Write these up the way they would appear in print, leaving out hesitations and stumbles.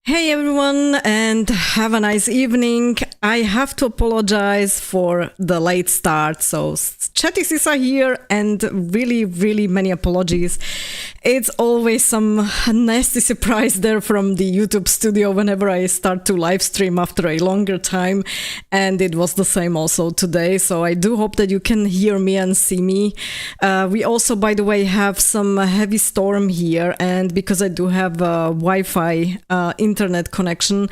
Hey everyone, and have a nice evening. I have to apologize for the late start. So Chatty Sisa here, and really many apologies. It's always some nasty surprise there from the YouTube studio whenever I start to live stream after a longer time, and it was the same also today. So I do hope that you can hear me and see me. We also, by the way, have some heavy storm here, and because I do have a Wi-Fi internet connection,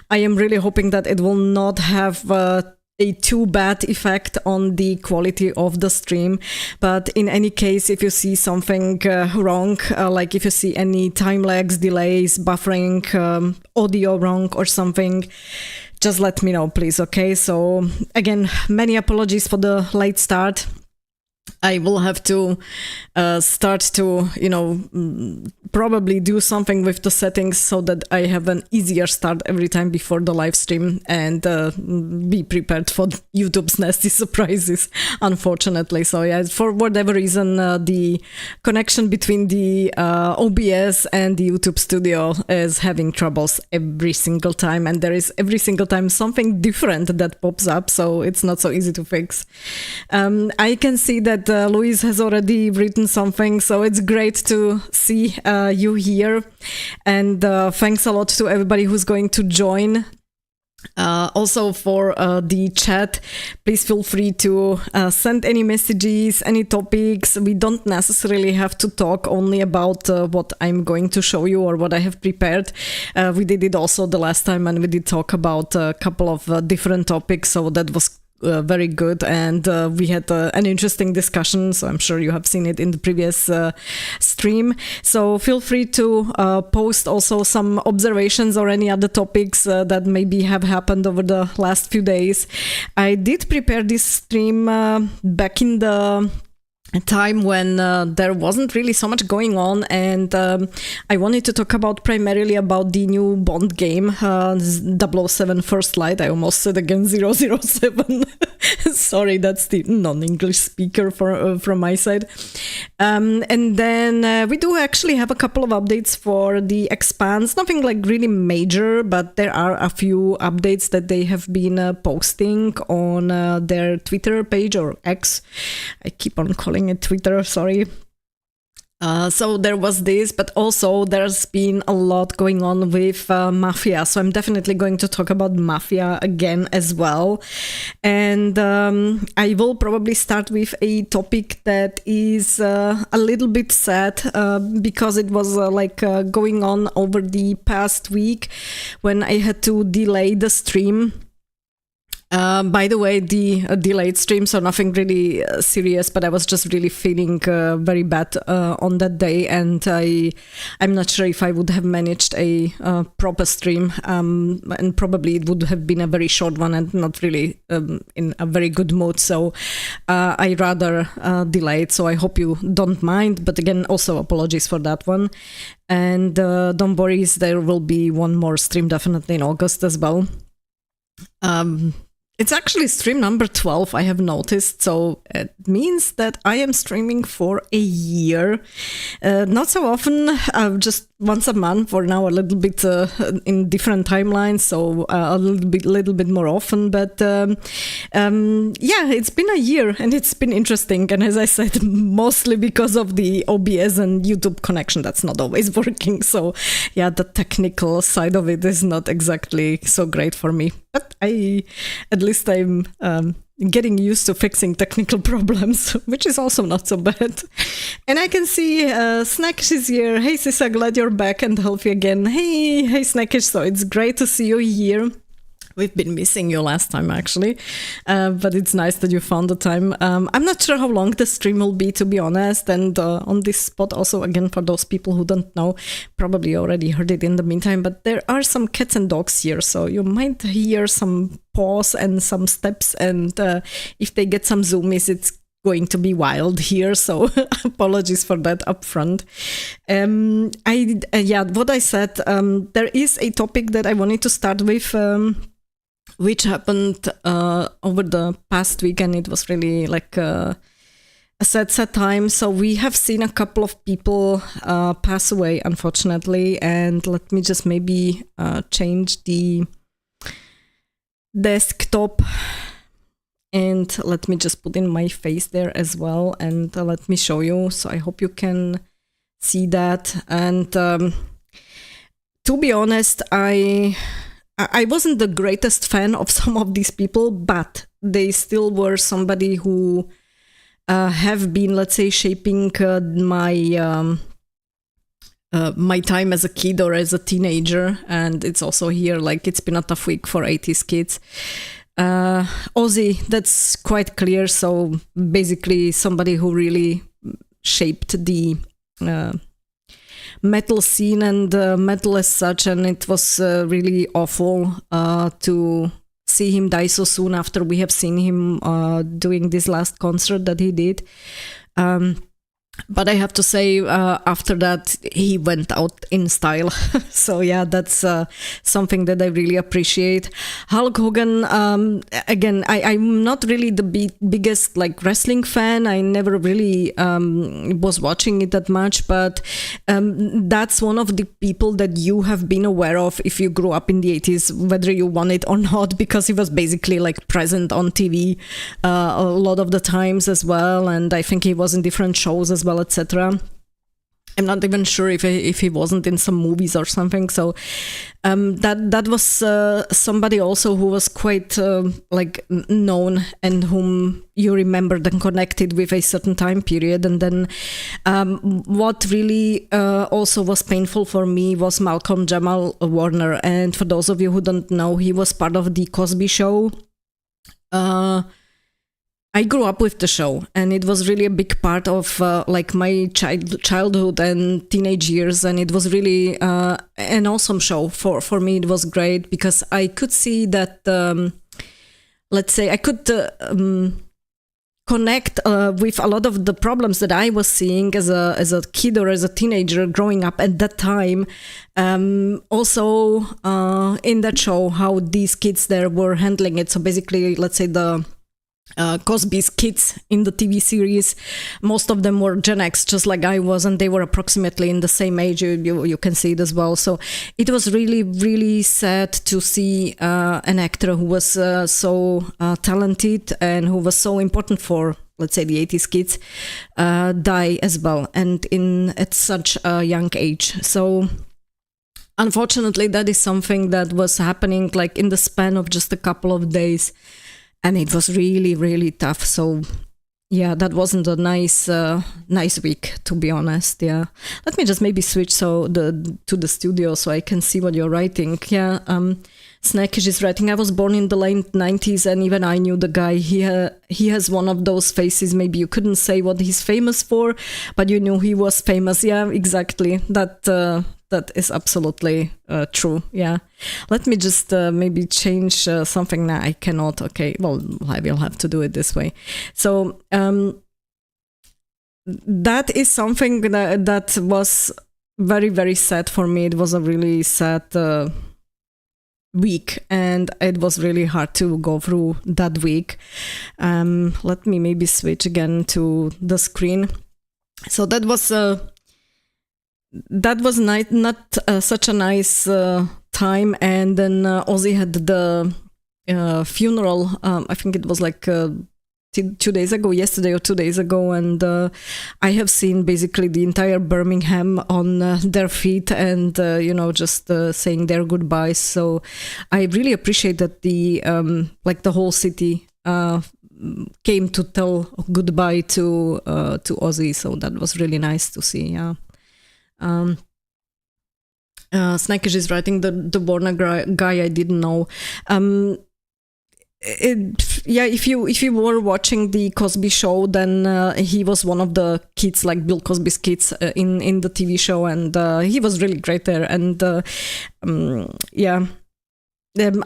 I am really hoping that it will not have a too bad effect on the quality of the stream. But in any case, if you see something wrong, like if you see any time lags, delays, buffering, audio wrong or something, just let me know, please. Okay, so again, many apologies for the late start. I will have to start to, probably do something with the settings so that I have an easier start every time before the live stream, and be prepared for YouTube's nasty surprises, unfortunately. So yeah, for whatever reason, the connection between the OBS and the YouTube studio is having troubles every single time, and there is every single time something different that pops up, so it's not so easy to fix. I can see that Luis has already written something, so it's great to see you here, and thanks a lot to everybody who's going to join. Also for the chat, please feel free to send any messages, any topics. We don't necessarily have to talk only about what I'm going to show you or what I have prepared. We did it also the last time, and we did talk about a couple of different topics, so that was very good, and we had an interesting discussion, so I'm sure you have seen it in the previous stream. So feel free to post also some observations or any other topics that maybe have happened over the last few days. I did prepare this stream back in the time when there wasn't really so much going on, and I wanted to talk about primarily about the new Bond game, 007 First Light. I almost said again 007. Sorry, that's the non-English speaker from my side. And then we do actually have a couple of updates for the Expanse. Nothing like really major, but there are a few updates that they have been posting on their Twitter page, or X. I keep on calling it Twitter, sorry. So there was this, but also there's been a lot going on with Mafia. So I'm definitely going to talk about Mafia again as well. And I will probably start with a topic that is a little bit sad because it was going on over the past week when I had to delay the stream. By the way, the delayed streams are nothing really serious, but I was just really feeling very bad on that day, and I'm not sure if I would have managed a proper stream, and probably it would have been a very short one and not really in a very good mood, so I rather delayed, so I hope you don't mind, but again, also apologies for that one. And don't worry, there will be one more stream definitely in August as well. It's actually stream number 12, I have noticed, so it means that I am streaming for a year. Not so often, just once a month, or now a little bit in different timelines, so a little bit more often. But yeah, it's been a year, and it's been interesting. And as I said, mostly because of the OBS and YouTube connection, that's not always working. So yeah, the technical side of it is not exactly so great for me. But at least I'm getting used to fixing technical problems, which is also not so bad. And I can see Snackish is here. Hey Sisa, glad you're back and healthy again. Hey Snackish, so it's great to see you here. We've been missing you last time, actually, but it's nice that you found the time. I'm not sure how long the stream will be, to be honest, and on this spot also, again, for those people who don't know, probably already heard it in the meantime, but there are some cats and dogs here, so you might hear some paws and some steps, and if they get some zoomies, it's going to be wild here, so apologies for that up front. Yeah, what I said, there is a topic that I wanted to start with, which happened over the past week, and it was really like sad time. So we have seen a couple of people pass away, unfortunately. And let me just maybe change the desktop. And let me just put in my face there as well. And let me show you. So I hope you can see that. And to be honest, I wasn't the greatest fan of some of these people, but they still were somebody who have been, let's say, shaping my my time as a kid or as a teenager. And it's also here, like, it's been a tough week for 80s kids. Ozzy, that's quite clear. So basically somebody who really shaped the metal scene and metal as such, and it was really awful to see him die so soon after we have seen him doing this last concert that he did. But I have to say, after that, he went out in style. So yeah, that's something that I really appreciate. Hulk Hogan, again, I'm not really the biggest like wrestling fan. I never really was watching it that much, but that's one of the people that you have been aware of if you grew up in the 80s, whether you want it or not, because he was basically like present on TV a lot of the times as well. And I think he was in different shows as well, etc. I'm not even sure if he wasn't in some movies or something. So that was somebody also who was quite like known and whom you remembered and connected with a certain time period. And then what really also was painful for me was Malcolm Jamal Warner. And for those of you who don't know, he was part of the Cosby Show. I grew up with the show, and it was really a big part of like my childhood and teenage years, and it was really an awesome show. For me, it was great because I could see that, let's say, I could connect with a lot of the problems that I was seeing as a kid or as a teenager growing up at that time. Also, in that show, how these kids there were handling it. So basically, let's say the Cosby's kids in the TV series, most of them were Gen X, just like I was, and they were approximately in the same age. You can see it as well. So it was really, really sad to see an actor who was so talented and who was so important for, let's say, the 80s kids die as well, and at such a young age. So unfortunately, that is something that was happening like in the span of just a couple of days. And it was really, really tough. So yeah, that wasn't a nice week, to be honest. Yeah, let me just maybe switch to the studio so I can see what you're writing. Yeah, Snackish is writing. I was born in the late 90s, and even I knew the guy. He has one of those faces. Maybe you couldn't say what he's famous for, but you knew he was famous. Yeah, exactly. That is absolutely true. Yeah. Let me just maybe change something. Now I cannot. Okay. Well, I will have to do it this way. So that is something that was very, very sad for me. It was a really sad week, and it was really hard to go through that week. Let me maybe switch again to the screen. So that was not such a nice time. And then Ozzy had the funeral. I think it was like 2 days ago, yesterday or 2 days ago, and I have seen basically the entire Birmingham on their feet and just saying their goodbyes. So I really appreciate that the whole city came to tell goodbye to Ozzy. So that was really nice to see. Yeah. Snackish is writing the Warner guy I didn't know. If you were watching the Cosby Show, then he was one of the kids, like Bill Cosby's kids, in the TV show, and he was really great there. And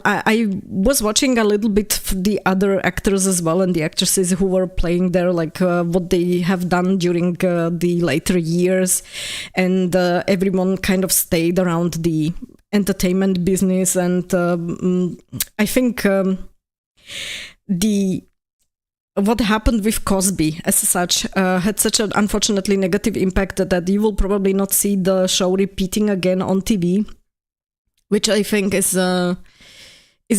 I was watching a little bit the other actors as well and the actresses who were playing there, like what they have done during the later years, and everyone kind of stayed around the entertainment business. And I think the what happened with Cosby as such had such an unfortunately negative impact that you will probably not see the show repeating again on TV, which I think is a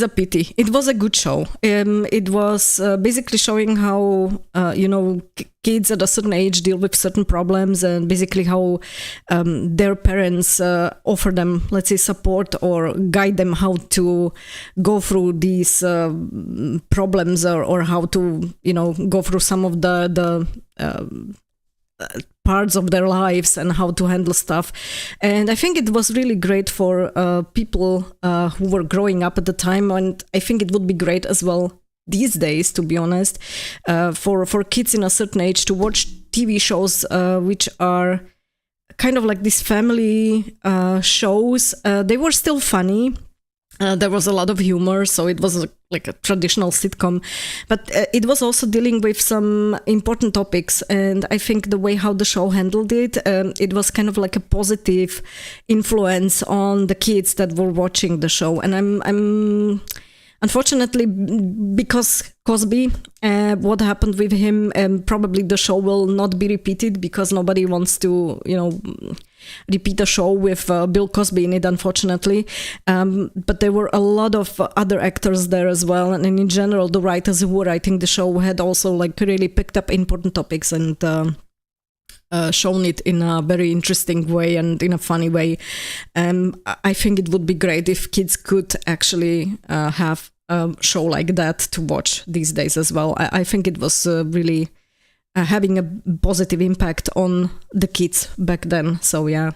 pity. It was a good show. It was basically showing how kids at a certain age deal with certain problems, and basically how their parents offer them, let's say, support or guide them how to go through these problems, or how to go through some of the parts of their lives and how to handle stuff. And I think it was really great for people who were growing up at the time, and I think it would be great as well these days, to be honest, for kids in a certain age to watch TV shows which are kind of like these family shows. They were still funny. There was a lot of humor, so it was like a traditional sitcom, but it was also dealing with some important topics. And I think the way how the show handled it, it was kind of like a positive influence on the kids that were watching the show. And I'm unfortunately, because Cosby, what happened with him, probably the show will not be repeated because nobody wants to, repeat a show with Bill Cosby in it, unfortunately. But there were a lot of other actors there as well. And in general, the writers who were writing the show had also like really picked up important topics and shown it in a very interesting way and in a funny way. I think it would be great if kids could actually have a show like that to watch these days as well. I think it was really having a positive impact on the kids back then. So yeah.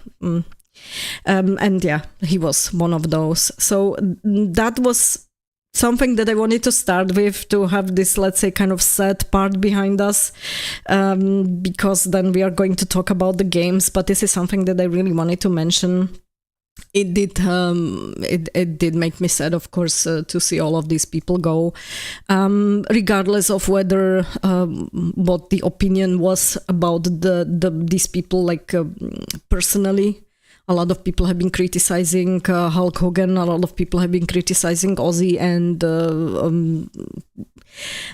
And yeah, he was one of those. So that was something that I wanted to start with, to have this, let's say, kind of sad part behind us, because then we are going to talk about the games. But this is something that I really wanted to mention. It did make me sad, of course, to see all of these people go, regardless of whether what the opinion was about these people, like personally. A lot of people have been criticizing Hulk Hogan. A lot of people have been criticizing Ozzy, and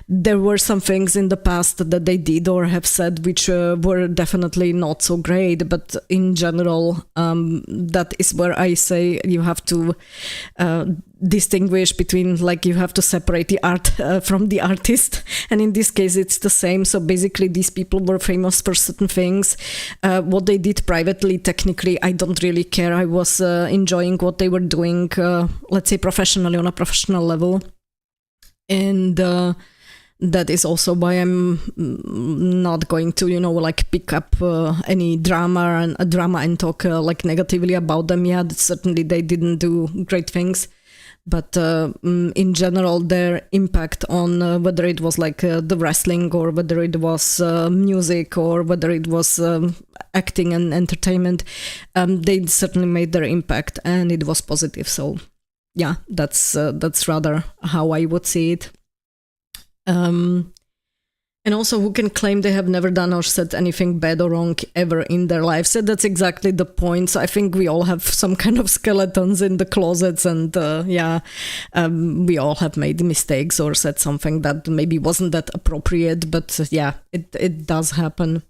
there were some things in the past that they did or have said which were definitely not so great. But in general, that is where I say you have to distinguish between, like, you have to separate the art from the artist. And in this case, it's the same. So basically, these people were famous for certain things. What they did privately, technically, I don't really care. I was enjoying what they were doing, let's say professionally, on a professional level. And that is also why I'm not going to, like pick up any drama and talk like negatively about them. Yeah, certainly they didn't do great things. But in general, their impact on whether it was like the wrestling, or whether it was music, or whether it was acting and entertainment, they certainly made their impact, and it was positive. So yeah, that's rather how I would see it. And also, who can claim they have never done or said anything bad or wrong ever in their lives? So that's exactly the point. So I think we all have some kind of skeletons in the closets, and we all have made mistakes or said something that maybe wasn't that appropriate. But yeah, it does happen.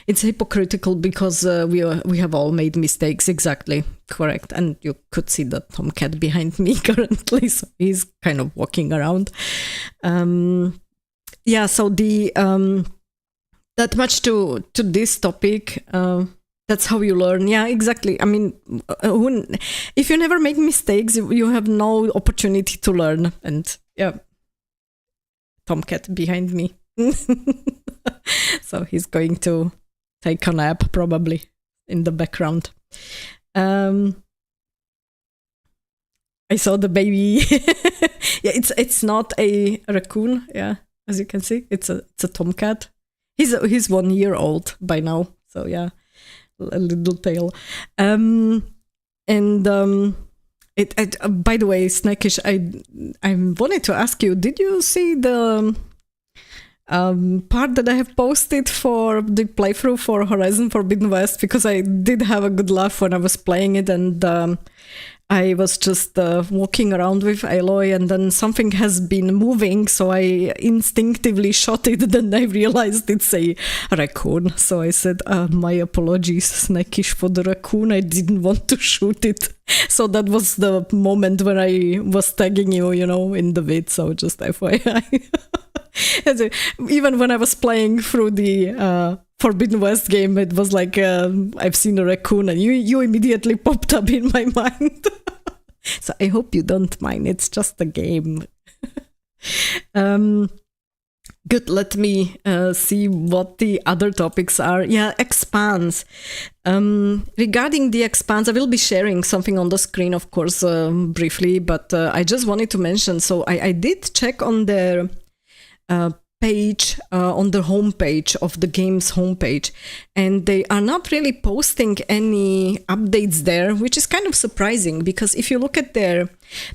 It's hypocritical because we have all made mistakes. Exactly, correct. And you could see the tomcat behind me currently, so he's kind of walking around. Yeah, so the that much to this topic. That's how you learn. Yeah, exactly. I mean, if you never make mistakes, you have no opportunity to learn. And yeah, tomcat behind me. So he's going to take a nap probably in the background. I saw the baby. Yeah, it's not a raccoon. Yeah, as you can see, it's a tomcat. He's 1 year old by now. So yeah, a little tail. By the way, Snackish, I wanted to ask you, did you see the part that I have posted for the playthrough for Horizon Forbidden West, because I did have a good laugh when I was playing it, and I was just walking around with Aloy, and then something has been moving, so I instinctively shot it, then I realized it's a raccoon. So I said, my apologies, Snackish, for the raccoon, I didn't want to shoot it. So that was the moment when I was tagging you, in the vid, so just FYI. Even when I was playing through the Forbidden West game, it was like, I've seen a raccoon, and you immediately popped up in my mind. So I hope you don't mind, it's just a game. Good, let me see what the other topics are. Yeah, Expanse. Regarding the Expanse, I will be sharing something on the screen, of course, briefly, but I just wanted to mention, so I did check on their page, on the homepage of the game's homepage, and they are not really posting any updates there, which is kind of surprising, because if you look at their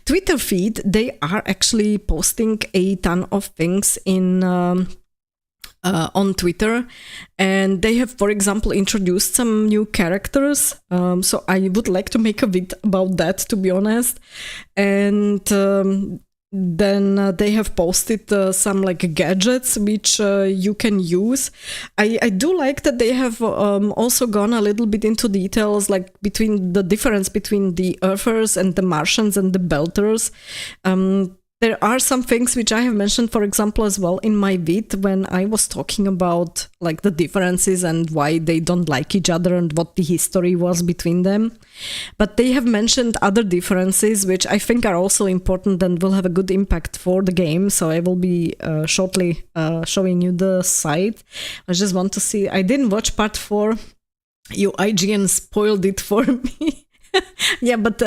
Twitter feed, they are actually posting a ton of things in on Twitter, and they have, for example, introduced some new characters, so I would like to make a vid about that, to be honest. And then they have posted some like gadgets which you can use. I do like that they have also gone a little bit into details, like between the difference between the Earthers and the Martians and the Belters. There are some things which I have mentioned, for example, as well in my vid when I was talking about like the differences and why they don't like each other and what the history was between them. But they have mentioned other differences which I think are also important and will have a good impact for the game. So I will be shortly showing you the site. I just want to see. I didn't watch part 4. You IGN spoiled it for me. Yeah, but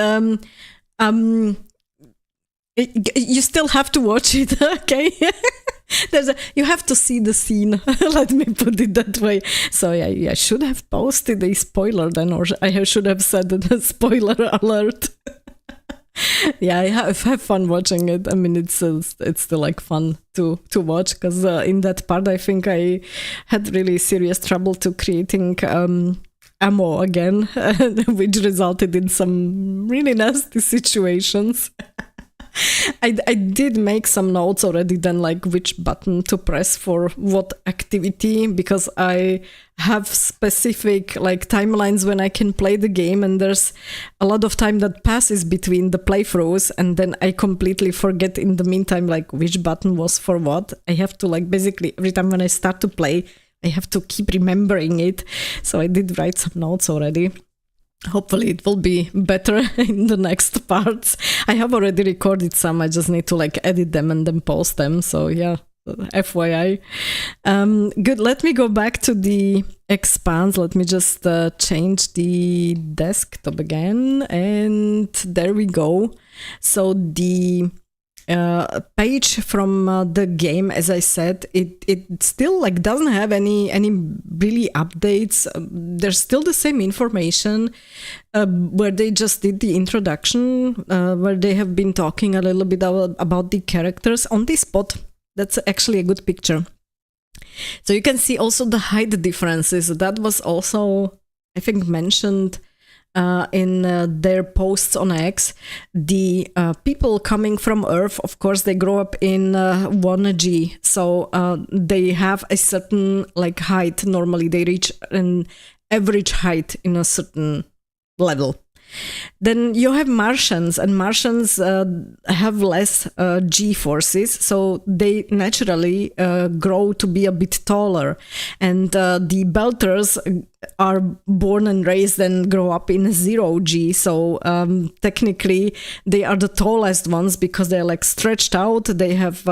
you still have to watch it, okay? You have to see the scene, let me put it that way. So yeah, I should have posted a spoiler then, or I should have said a spoiler alert. Yeah, I have fun watching it. I mean, it's still like fun to watch, because in that part I think I had really serious trouble to creating ammo again, which resulted in some really nasty situations. I did make some notes already then, like which button to press for what activity, because I have specific like timelines when I can play the game, and there's a lot of time that passes between the playthroughs, and then I completely forget in the meantime like which button was for what. I have to like basically every time when I start to play, I have to keep remembering it. So I did write some notes already. Hopefully it will be better in the next parts. I have already recorded some, I just need to like edit them and then post them. So yeah, FYI. Good, let me go back to the Expanse. Let me just change the desktop again, and there we go. So the page from the game, as I said, it still like doesn't have any really updates. There's still the same information where they just did the introduction, where they have been talking a little bit about the characters on this spot. That's actually a good picture. So you can see also the height differences. That was also, I think, mentioned in their posts on X. The people coming from Earth, of course, they grow up in 1G, so they have a certain like height. Normally they reach an average height in a certain level. Then you have Martians, and Martians have less G-forces, so they naturally grow to be a bit taller. And the Belters are born and raised and grow up in 0G, so technically they are the tallest ones because they're like stretched out. They have,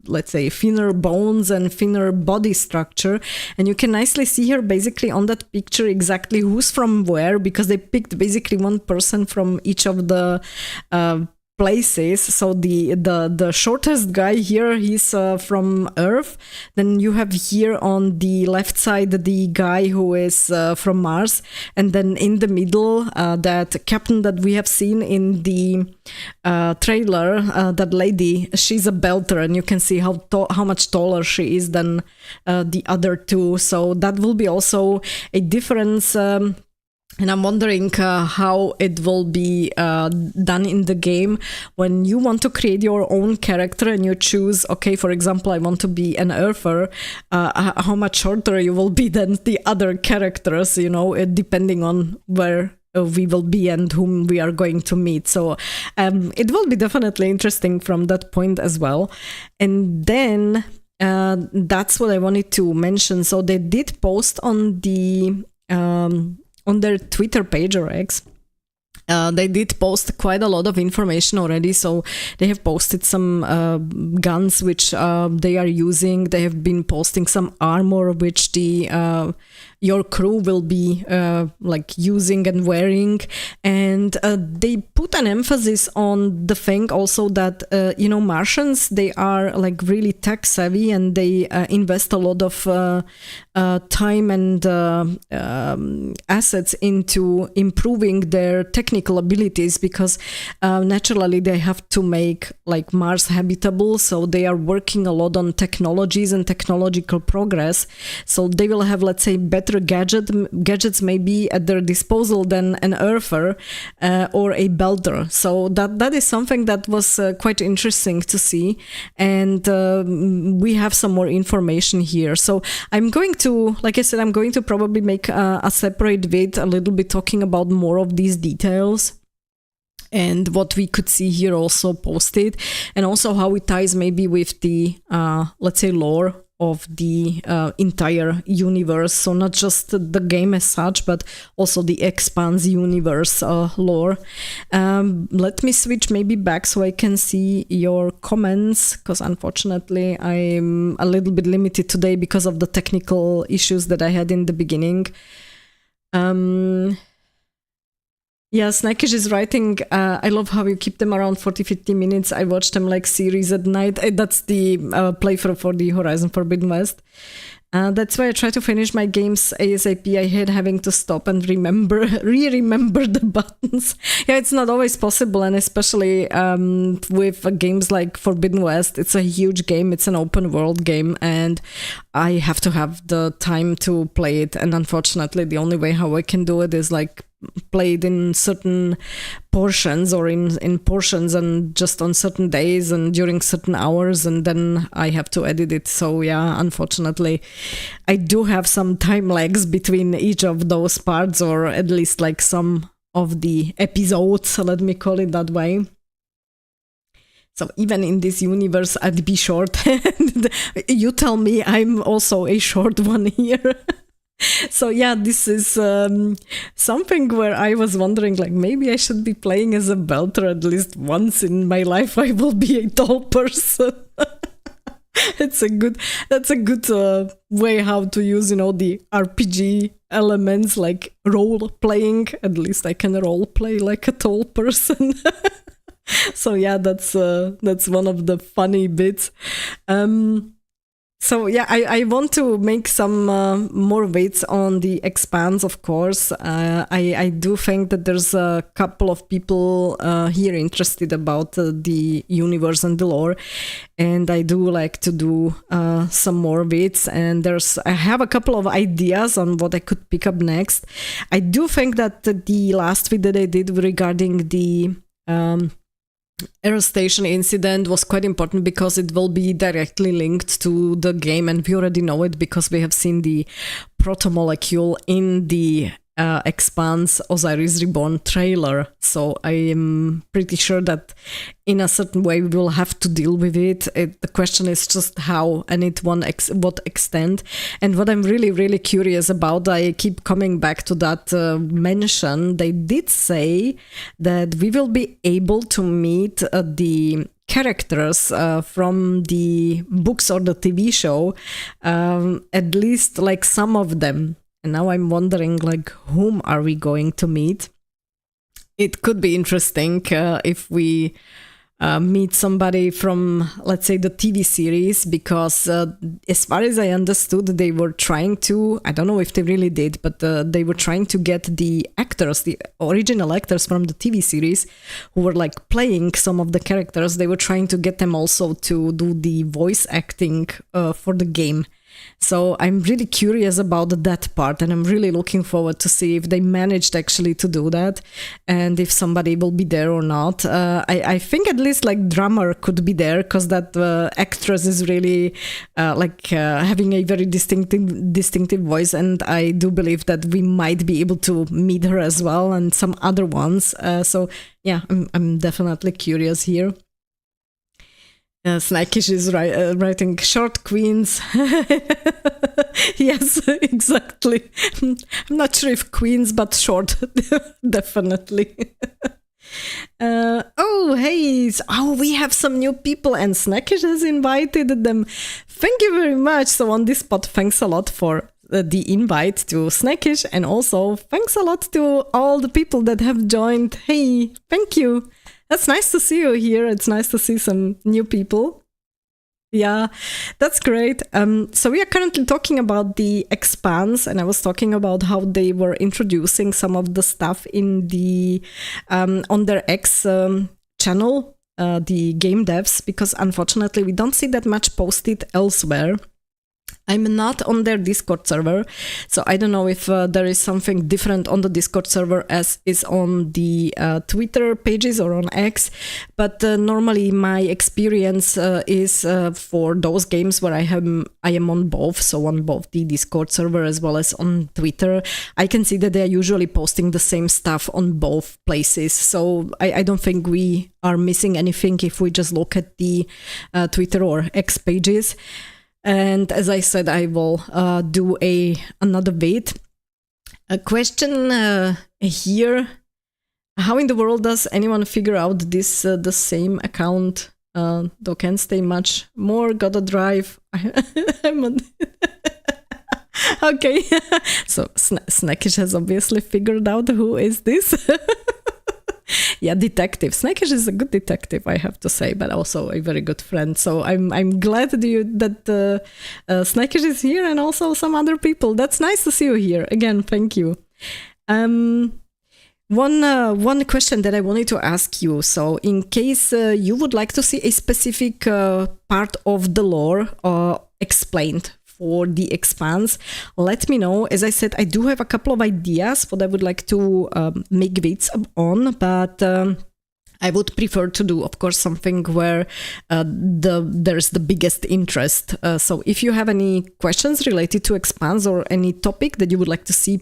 let's say, thinner bones and thinner body structure. And you can nicely see here basically on that picture exactly who's from where, because they picked basically one person from each of the places. So the shortest guy here, he's from Earth. Then you have here on the left side the guy who is from Mars, and then in the middle that captain that we have seen in the trailer, that lady, she's a belter, and you can see how much taller she is than the other two. So that will be also a difference. And I'm wondering how it will be done in the game when you want to create your own character and you choose, okay, for example, I want to be an Earther, how much shorter you will be than the other characters, you know, depending on where we will be and whom we are going to meet. So it will be definitely interesting from that point as well. And then that's what I wanted to mention. So they did post on the... on their Twitter page or X, they did post quite a lot of information already. So they have posted some guns which they are using. They have been posting some armor which your crew will be like using and wearing, and they put an emphasis on the thing also that you know, Martians, they are like really tech savvy, and they invest a lot of time and assets into improving their technical abilities, because naturally they have to make like Mars habitable. So they are working a lot on technologies and technological progress. So they will have, let's say, better gadgets maybe at their disposal than an Earther or a belter. So that is something that was quite interesting to see, and we have some more information here. So I'm going to, like I said, I'm going to probably make a separate vid a little bit talking about more of these details and what we could see here also posted, and also how it ties maybe with the let's say lore of the entire universe. So not just the game as such, but also the Expanse universe lore. Let me switch maybe back so I can see your comments, because unfortunately I'm a little bit limited today because of the technical issues that I had in the beginning. Yeah, Snackish is writing, I love how you keep them around 40-50 minutes. I watch them like series at night. That's the playthrough for the Horizon Forbidden West. That's why I try to finish my games ASAP. I hate having to stop and remember the buttons. Yeah, it's not always possible, and especially with games like Forbidden West, it's a huge game. It's an open world game, and I have to have the time to play it. And unfortunately, the only way how I can do it is like played in certain portions, or in portions, and just on certain days and during certain hours, and then I have to edit it. So yeah, unfortunately I do have some time lags between each of those parts, or at least like some of the episodes, let me call it that way. So even in this universe I'd be short. You tell me I'm also a short one here. So yeah, this is something where I was wondering, like, maybe I should be playing as a belter at least once in my life. I will be a tall person. That's a good way how to use, you know, the RPG elements, like role playing. At least I can role play like a tall person. So yeah, that's one of the funny bits. So yeah, I want to make some more vids on the Expanse, of course. I do think that there's a couple of people here interested about the universe and the lore, and I do like to do some more vids. And I have a couple of ideas on what I could pick up next. I do think that the last vid that I did regarding the Air Station incident was quite important, because it will be directly linked to the game, and we already know it because we have seen the proto-molecule in the Expanse Osiris Reborn trailer. So I am pretty sure that in a certain way we will have to deal with it. The question is just how, and what extent. And what I'm really, really curious about, I keep coming back to that mention. They did say that we will be able to meet the characters from the books or the TV show, at least like some of them. And now I'm wondering, like, whom are we going to meet? it could be interesting if we meet somebody from, let's say, the TV series, because as far as I understood, they were trying to, I don't know if they really did, but they were trying to get the actors, the original actors from the TV series who were like playing some of the characters, they were trying to get them also to do the voice acting for the game. So I'm really curious about that part, and I'm really looking forward to see if they managed actually to do that, and if somebody will be there or not. I think at least like drummer could be there, because that actress is really having a very distinctive voice, and I do believe that we might be able to meet her as well, and some other ones. So yeah, I'm definitely curious here. Snackish is writing short queens. Yes, exactly. I'm not sure if queens, but short, definitely. Oh, hey. We have some new people, and Snackish has invited them. Thank you very much. So on this spot, thanks a lot for the invite to Snackish, and also thanks a lot to all the people that have joined. Hey, thank you. That's nice to see you here. It's nice to see some new people. Yeah, that's great. So we are currently talking about the Expanse, and I was talking about how they were introducing some of the stuff in the on their X channel, the game devs, because unfortunately we don't see that much posted elsewhere. I'm not on their Discord server, so I don't know if there is something different on the Discord server as is on the Twitter pages or on X, but normally my experience is for those games where I am on both, so on both the Discord server as well as on Twitter. I can see that they are usually posting the same stuff on both places, so I don't think we are missing anything if we just look at the Twitter or X pages. And as I said, I will do another vid. A question here: how in the world does anyone figure out this the same account? Though can't stay much more. Gotta drive. I'm on. Okay, so Snackish has obviously figured out who is this. Yeah, detective. Snackish is a good detective, I have to say, but also a very good friend. So I'm glad that Snackish is here, and also some other people. That's nice to see you here. Again, thank you. One question that I wanted to ask you. So in case you would like to see a specific part of the lore explained for the Expanse, let me know. As I said, I do have a couple of ideas what I would like to make vids on, but I would prefer to do, of course, something where there's the biggest interest. So if you have any questions related to Expanse or any topic that you would like to see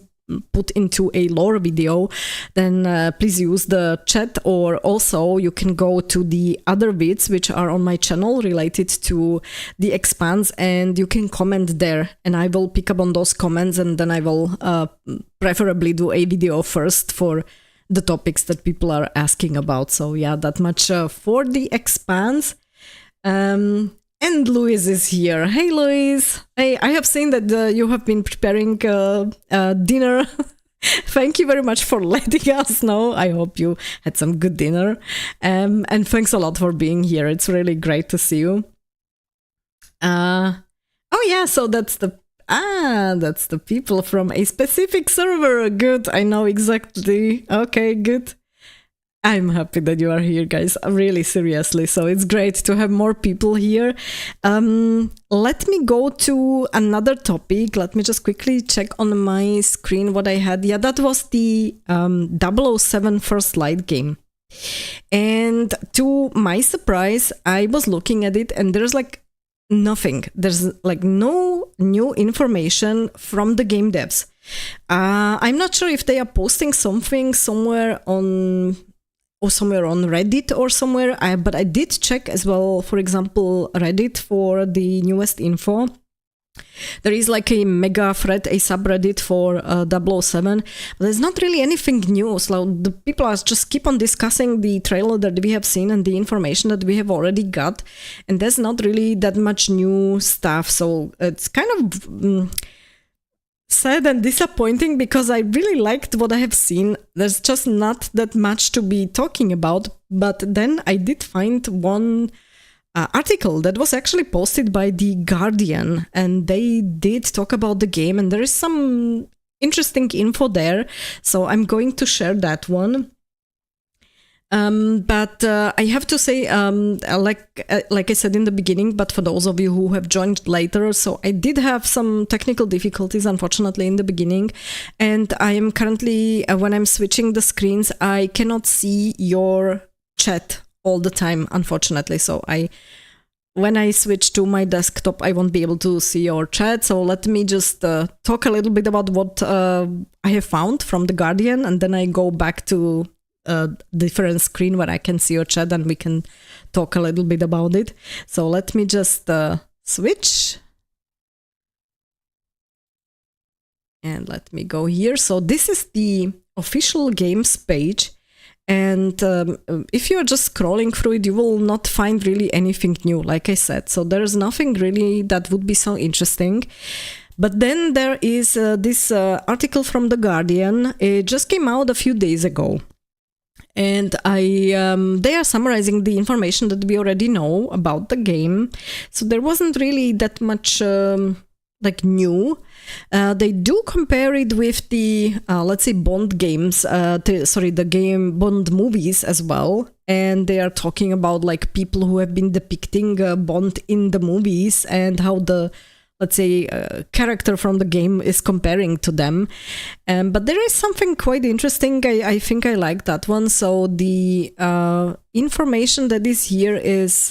put into a lore video, then please use the chat, or also you can go to the other vids which are on my channel related to the Expanse, and you can comment there, and I will pick up on those comments, and then I will preferably do a video first for the topics that people are asking about. So yeah, that much for the Expanse. And Louise is here. Hey, Louise. Hey, I have seen that you have been preparing dinner. Thank you very much for letting us know. I hope you had some good dinner. And thanks a lot for being here. It's really great to see you. Oh yeah, so that's the people from a specific server. Good, I know exactly. Okay, good. I'm happy that you are here, guys. Really, seriously. So it's great to have more people here. Let me go to another topic. Let me just quickly check on my screen what I had. Yeah, that was the 007 First Light game. And to my surprise, I was looking at it, and there's like nothing. There's like no new information from the game devs. I'm not sure if they are posting something somewhere on Reddit or somewhere, but I did check as well, for example, Reddit for the newest info. There is like a mega thread, a subreddit for 007, but there's not really anything new. So the people are just keep on discussing the trailer that we have seen and the information that we have already got, and there's not really that much new stuff. So it's kind of sad and disappointing because I really liked what I have seen. There's just not that much to be talking about. But then I did find one article that was actually posted by The Guardian, and they did talk about the game, and there is some interesting info there. So I'm going to share that one. But I have to say, like I said in the beginning, but for those of you who have joined later, so I did have some technical difficulties, unfortunately, in the beginning. And I am currently, when I'm switching the screens, I cannot see your chat all the time, unfortunately. So when I switch to my desktop, I won't be able to see your chat. So let me just talk a little bit about what I have found from The Guardian, and then I go back to different screen where I can see your chat and we can talk a little bit about it. So let me just switch. And let me go here. So this is the official games page. And if you're just scrolling through it, you will not find really anything new, like I said. So there's nothing really that would be so interesting. But then there is this article from The Guardian. It just came out a few days ago. And they are summarizing the information that we already know about the game. So there wasn't really that much new. They do compare it with the, let's say, Bond games, the game Bond movies as well. And they are talking about like people who have been depicting Bond in the movies and how the, let's say, character from the game is comparing to them. But there is something quite interesting. I think I like that one. So the information that is here is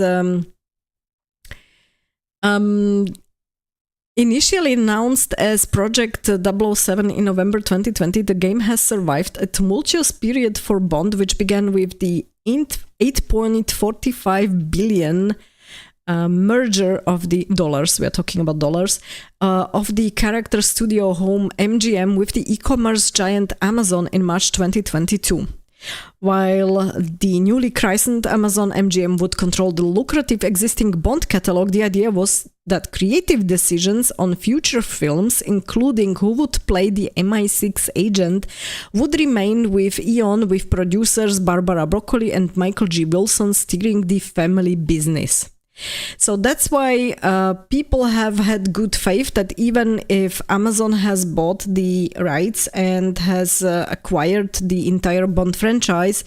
initially announced as Project 007 in November 2020, the game has survived a tumultuous period for Bond, which began with the 8.45 billion merger of the dollars, we are talking about dollars, of the character studio home MGM with the e-commerce giant Amazon in March 2022. While the newly christened Amazon MGM would control the lucrative existing Bond catalog, the idea was that creative decisions on future films, including who would play the MI6 agent, would remain with Eon, with producers Barbara Broccoli and Michael G. Wilson steering the family business. So that's why people have had good faith that even if Amazon has bought the rights and has acquired the entire Bond franchise,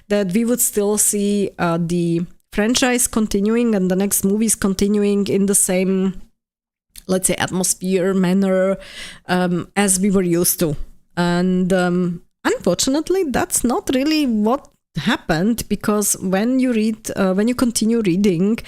that we would still see the franchise continuing and the next movies continuing in the same, let's say, atmosphere, manner as we were used to. And unfortunately, that's not really what happened, because when you read, when you continue reading,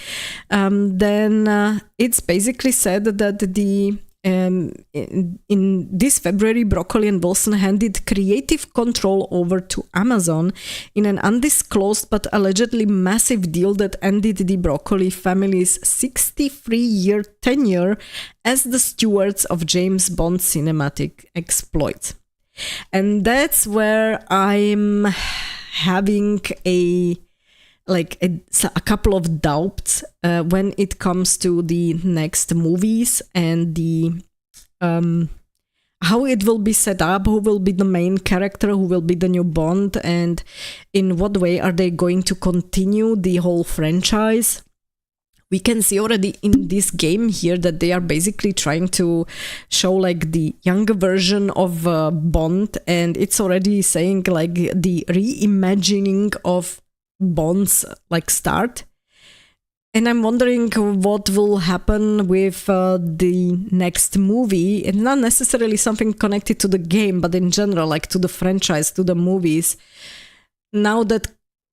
then it's basically said that the in this February, Broccoli and Wilson handed creative control over to Amazon in an undisclosed but allegedly massive deal that ended the Broccoli family's 63-year tenure as the stewards of James Bond cinematic exploits. And that's where I'm having a couple of doubts when it comes to the next movies and the how it will be set up, who will be the main character, who will be the new Bond, and in what way are they going to continue the whole franchise. We can see already in this game here that they are basically trying to show like the younger version of Bond, and it's already saying like the reimagining of Bond's like start. And I'm wondering what will happen with the next movie, and not necessarily something connected to the game, but in general, like to the franchise, to the movies. Now that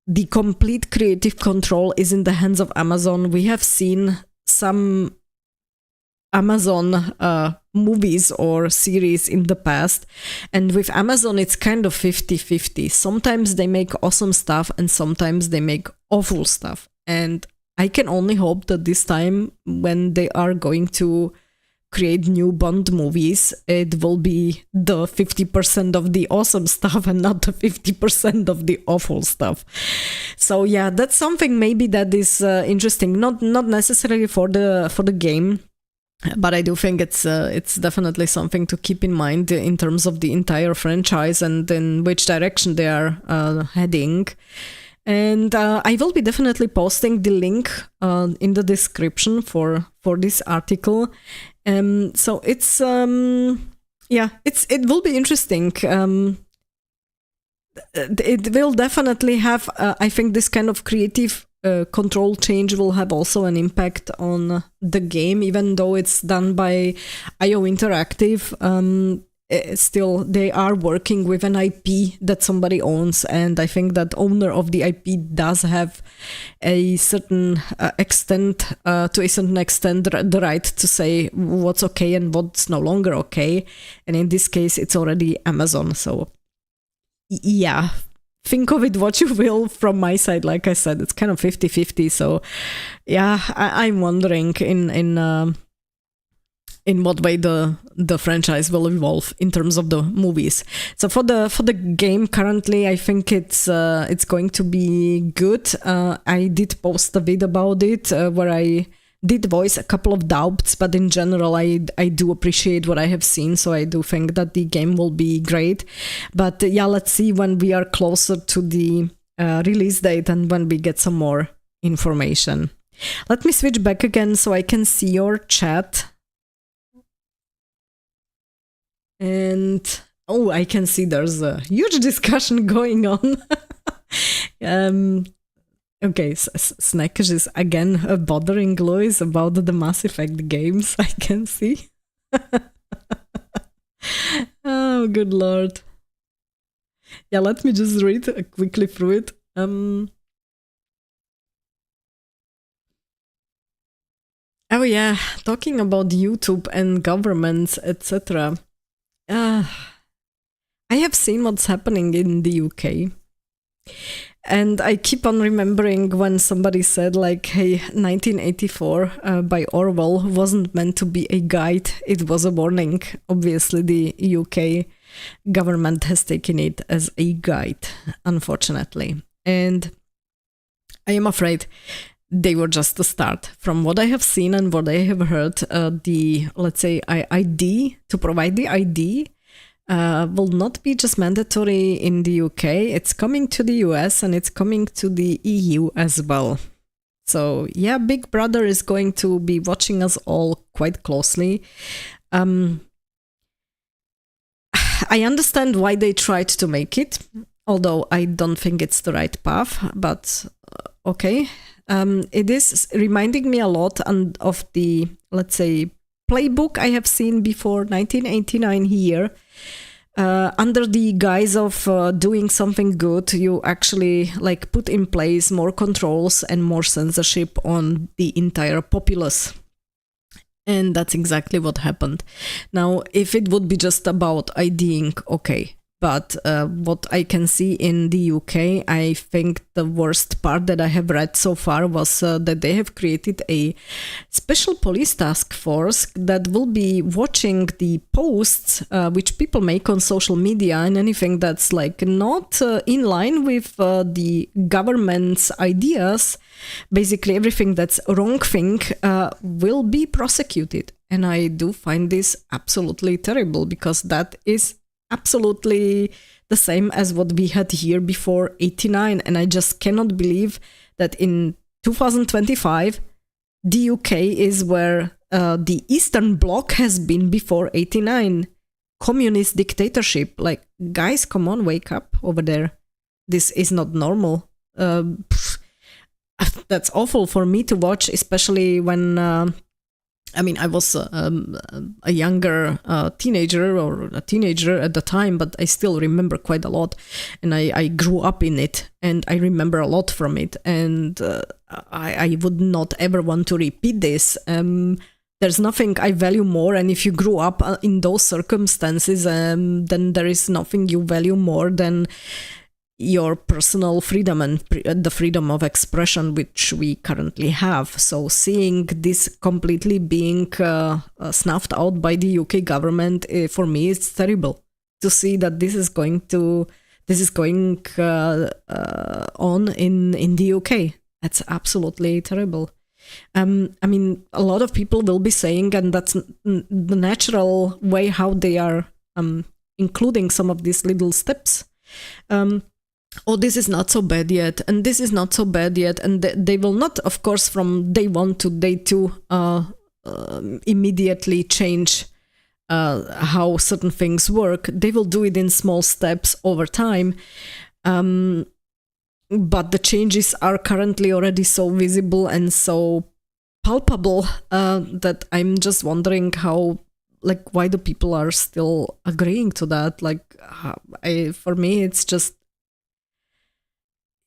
the complete creative control is in the hands of Amazon, we have seen some Amazon movies or series in the past, and with Amazon it's kind of 50-50. Sometimes they make awesome stuff and sometimes they make awful stuff, and I can only hope that this time when they are going to create new Bond movies, it will be the 50% of the awesome stuff and not the 50% of the awful stuff. So yeah, that's something maybe that is interesting, not necessarily for the game, But I do think it's definitely something to keep in mind in terms of the entire franchise and in which direction they are heading. And I will be definitely posting the link in the description for this article. So it's it will be interesting. It will definitely have, I think, this kind of creative control change will have also an impact on the game, even though it's done by IO Interactive. Still, they are working with an IP that somebody owns, and I think that owner of the IP does have a certain extent, the right to say what's okay and what's no longer okay. And in this case, it's already Amazon. So, yeah. Think of it what you will from my side. Like I said, it's kind of 50-50. So, yeah, I'm wondering in what way the franchise will evolve in terms of the movies. So for the game currently, I think it's going to be good. I did post a video about it where I did voice a couple of doubts, but in general, I do appreciate what I have seen, so I do think that the game will be great. But yeah, let's see when we are closer to the release date and when we get some more information. Let me switch back again so I can see your chat. And oh, I can see there's a huge discussion going on. Okay, Snackish is again bothering Louis about the Mass Effect games, I can see. Oh, good lord. Yeah, let me just read quickly through it. Oh yeah, talking about YouTube and governments, etc. I have seen what's happening in the UK. And I keep on remembering when somebody said, like, hey, 1984 by Orwell wasn't meant to be a guide, it was a warning. Obviously, the UK government has taken it as a guide, unfortunately. And I am afraid they were just the start. From what I have seen and what I have heard, the, let's say, ID, to provide the ID, will not be just mandatory in the UK. It's coming to the US and it's coming to the EU as well. So yeah, Big Brother is going to be watching us all quite closely. I understand why they tried to make it, although I don't think it's the right path, but okay. It is reminding me a lot of the, let's say, playbook I have seen before 1989 here. Under the guise of doing something good, you actually like put in place more controls and more censorship on the entire populace. And that's exactly what happened. Now, if it would be just about IDing, okay. But what I can see in the UK, I think the worst part that I have read so far was that they have created a special police task force that will be watching the posts which people make on social media, and anything that's like not in line with the government's ideas, basically everything that's a wrong thing will be prosecuted. And I do find this absolutely terrible, because that is absolutely the same as what we had here before 89, and I just cannot believe that in 2025 the UK is where the Eastern Bloc has been before 89. Communist dictatorship. Like, guys, come on, wake up over there. This is not normal. That's awful for me to watch, especially when I mean, I was a younger teenager or a teenager at the time, but I still remember quite a lot. And I grew up in it, and I remember a lot from it. And I would not ever want to repeat this. There's nothing I value more. And if you grew up in those circumstances, then there is nothing you value more than your personal freedom and the freedom of expression, which we currently have. So seeing this completely being snuffed out by the UK government, for me, it's terrible to see that this is going on in the UK. That's absolutely terrible. I mean, a lot of people will be saying, and that's the natural way how they are including some of these little steps. Oh, this is not so bad yet, and this is not so bad yet, and they will not, of course, from day 1 to day 2 immediately change how certain things work. They will do it in small steps over time, but the changes are currently already so visible and so palpable that I'm just wondering how, like, why the people are still agreeing to that. Like, for me, it's just,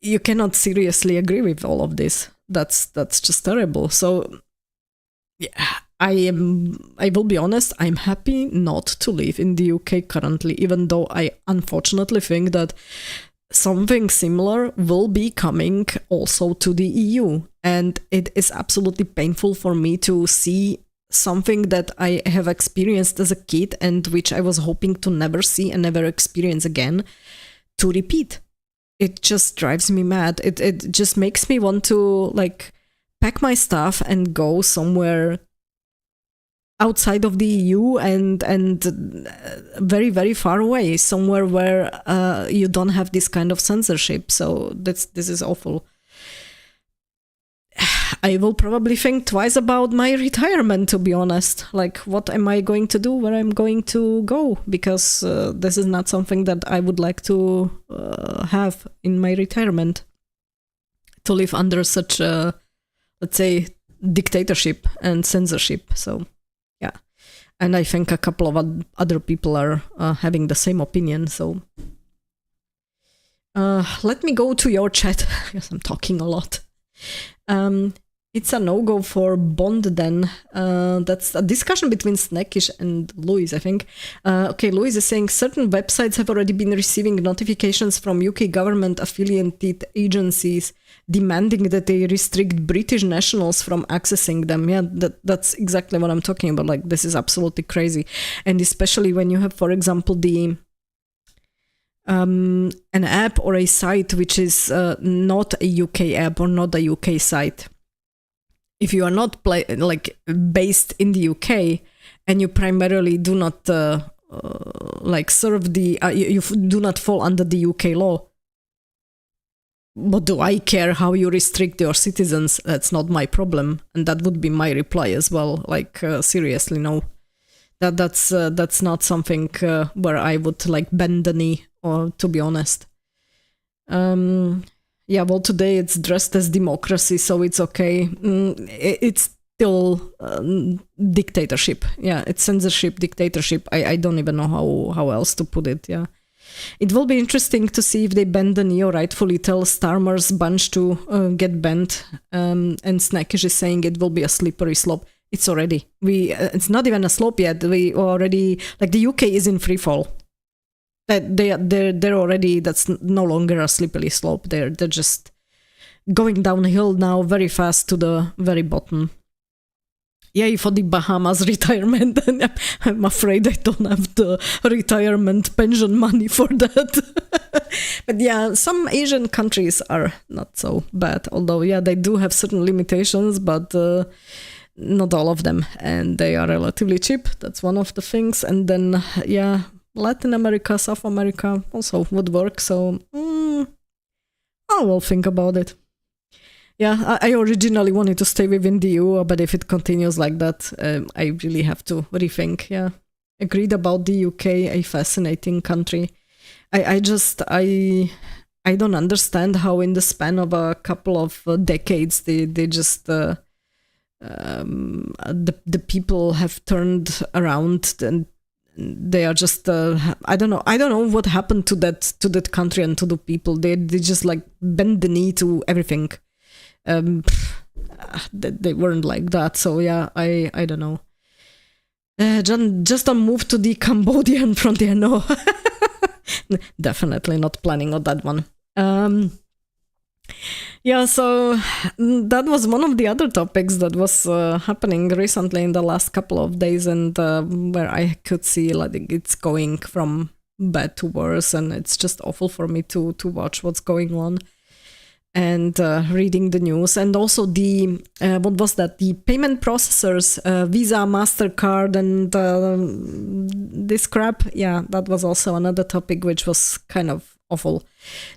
you cannot seriously agree with all of this. That's just terrible. So yeah, I will be honest, I'm happy not to live in the UK currently, even though I unfortunately think that something similar will be coming also to the EU. And it is absolutely painful for me to see something that I have experienced as a kid and which I was hoping to never see and never experience again to repeat. It just drives me mad. It just makes me want to, like, pack my stuff and go somewhere outside of the EU and very, very far away, somewhere where you don't have this kind of censorship. So this is awful. I will probably think twice about my retirement, to be honest. Like, what am I going to do, where I'm going to go? Because this is not something that I would like to have in my retirement. To live under such a, let's say, dictatorship and censorship. So, yeah. And I think a couple of other people are having the same opinion. So, let me go to your chat. Yes, I'm talking a lot. It's a no-go for Bond then. That's a discussion between Snackish and Louis, I think. Okay, Louis is saying certain websites have already been receiving notifications from UK government-affiliated agencies demanding that they restrict British nationals from accessing them. Yeah, that's exactly what I'm talking about. Like, this is absolutely crazy. And especially when you have, for example, an app or a site which is not a UK app or not a UK site. If you are not based in the UK and you primarily do not serve the, you do not fall under the UK law, what do I care how you restrict your citizens? That's not my problem. And that would be my reply as well. Like, seriously, no. That's not something where I would bend the knee, or to be honest. Yeah, well, today it's dressed as democracy, so it's okay. It's still dictatorship. Yeah, it's censorship, dictatorship. I don't even know how else to put it. Yeah, it will be interesting to see if they bend the knee or rightfully tell Starmer's bunch to get bent. And Snackish is saying it will be a slippery slope. It's already. It's not even a slope yet. We already, the UK is in free fall. That they're already, that's no longer a slippery slope. They're just going downhill now very fast to the very bottom. Yay for the Bahamas retirement. I'm afraid I don't have the retirement pension money for that. But yeah, some Asian countries are not so bad. Although, yeah, they do have certain limitations, but not all of them. And they are relatively cheap. That's one of the things. And then, yeah, Latin America, South America also would work. So I will think about it. Yeah, I originally wanted to stay within the EU, but if it continues like that, I really have to rethink. Yeah, agreed about the UK, a fascinating country. I don't understand how in the span of a couple of decades they just the people have turned around and they are just I don't know what happened to that country and to the people. They just bend the knee to everything. They weren't like that, so yeah, I don't know. Just don't move to the Cambodian frontier. No, definitely not planning on that one. Yeah, so that was one of the other topics that was happening recently in the last couple of days, and where I could see it's going from bad to worse, and it's just awful for me to watch what's going on. and reading the news, and also the what was that? The payment processors, Visa, Mastercard, and this crap. Yeah, that was also another topic which was kind of awful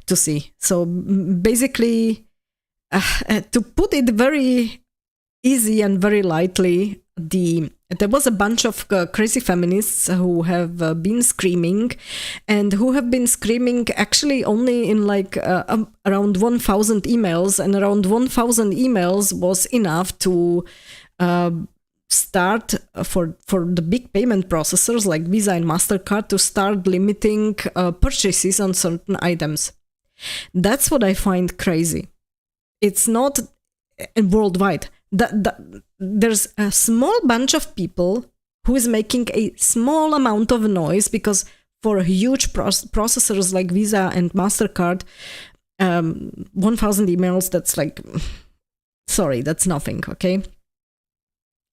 to see. So basically, to put it very easy and very lightly, there was a bunch of crazy feminists who have been screaming, and who have been screaming actually only in like around 1,000 emails, and around 1,000 emails was enough to start for the big payment processors like Visa and Mastercard to start limiting purchases on certain items. That's what I find crazy. It's not worldwide. There's a small bunch of people who is making a small amount of noise, because for huge processors like Visa and Mastercard, 1,000 emails, that's like, sorry, that's nothing, okay?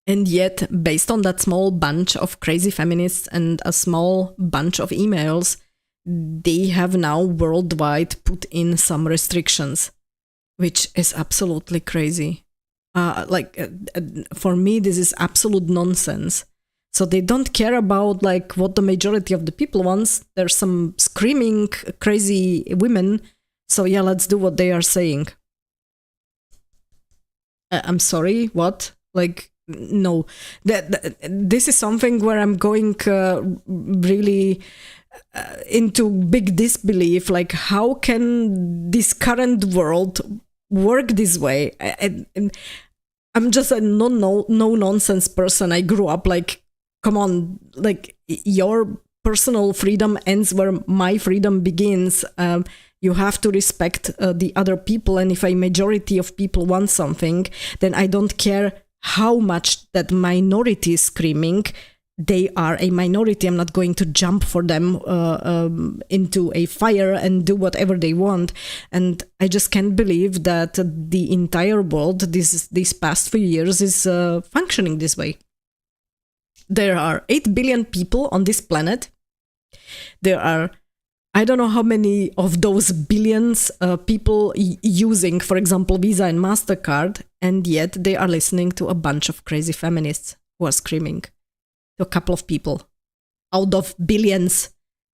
And yet, based on that small bunch of crazy feminists and a small bunch of emails, they have now worldwide put in some restrictions, which is absolutely crazy. For me, this is absolute nonsense. So they don't care about like what the majority of the people wants. There's some screaming crazy women. So yeah, let's do what they are saying. I'm sorry, what? Like, no. This is something where I'm going really into big disbelief. Like, how can this current world work this way? I'm just a no nonsense person. I grew up like, come on, like your personal freedom ends where my freedom begins. You have to respect the other people, and if a majority of people want something, then I don't care how much that minority is screaming. They are a minority. I'm not going to jump for them into a fire and do whatever they want. And I just can't believe that the entire world these past few years is functioning this way. There are 8 billion people on this planet. There are, I don't know how many of those billions people using, for example, Visa and Mastercard, and yet they are listening to a bunch of crazy feminists who are screaming. To a couple of people out of billions.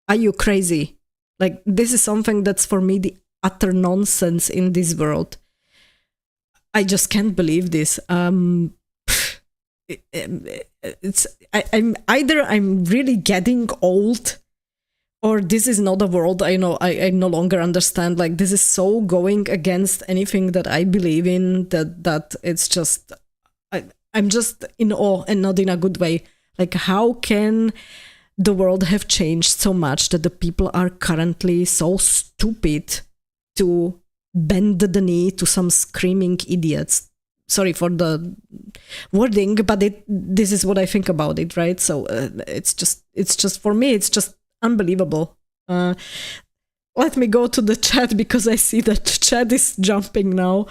Are you crazy? Like, this is something that's for me the utter nonsense in this world. I just can't believe this. I'm really getting old, or this is not a world I no longer understand. Like, this is so going against anything that I believe in that it's just, I'm just in awe, and not in a good way. Like, how can the world have changed so much that the people are currently so stupid to bend the knee to some screaming idiots? Sorry for the wording, but this is what I think about it, right? So it's just for me, it's just unbelievable. Let me go to the chat, because I see that chat is jumping now.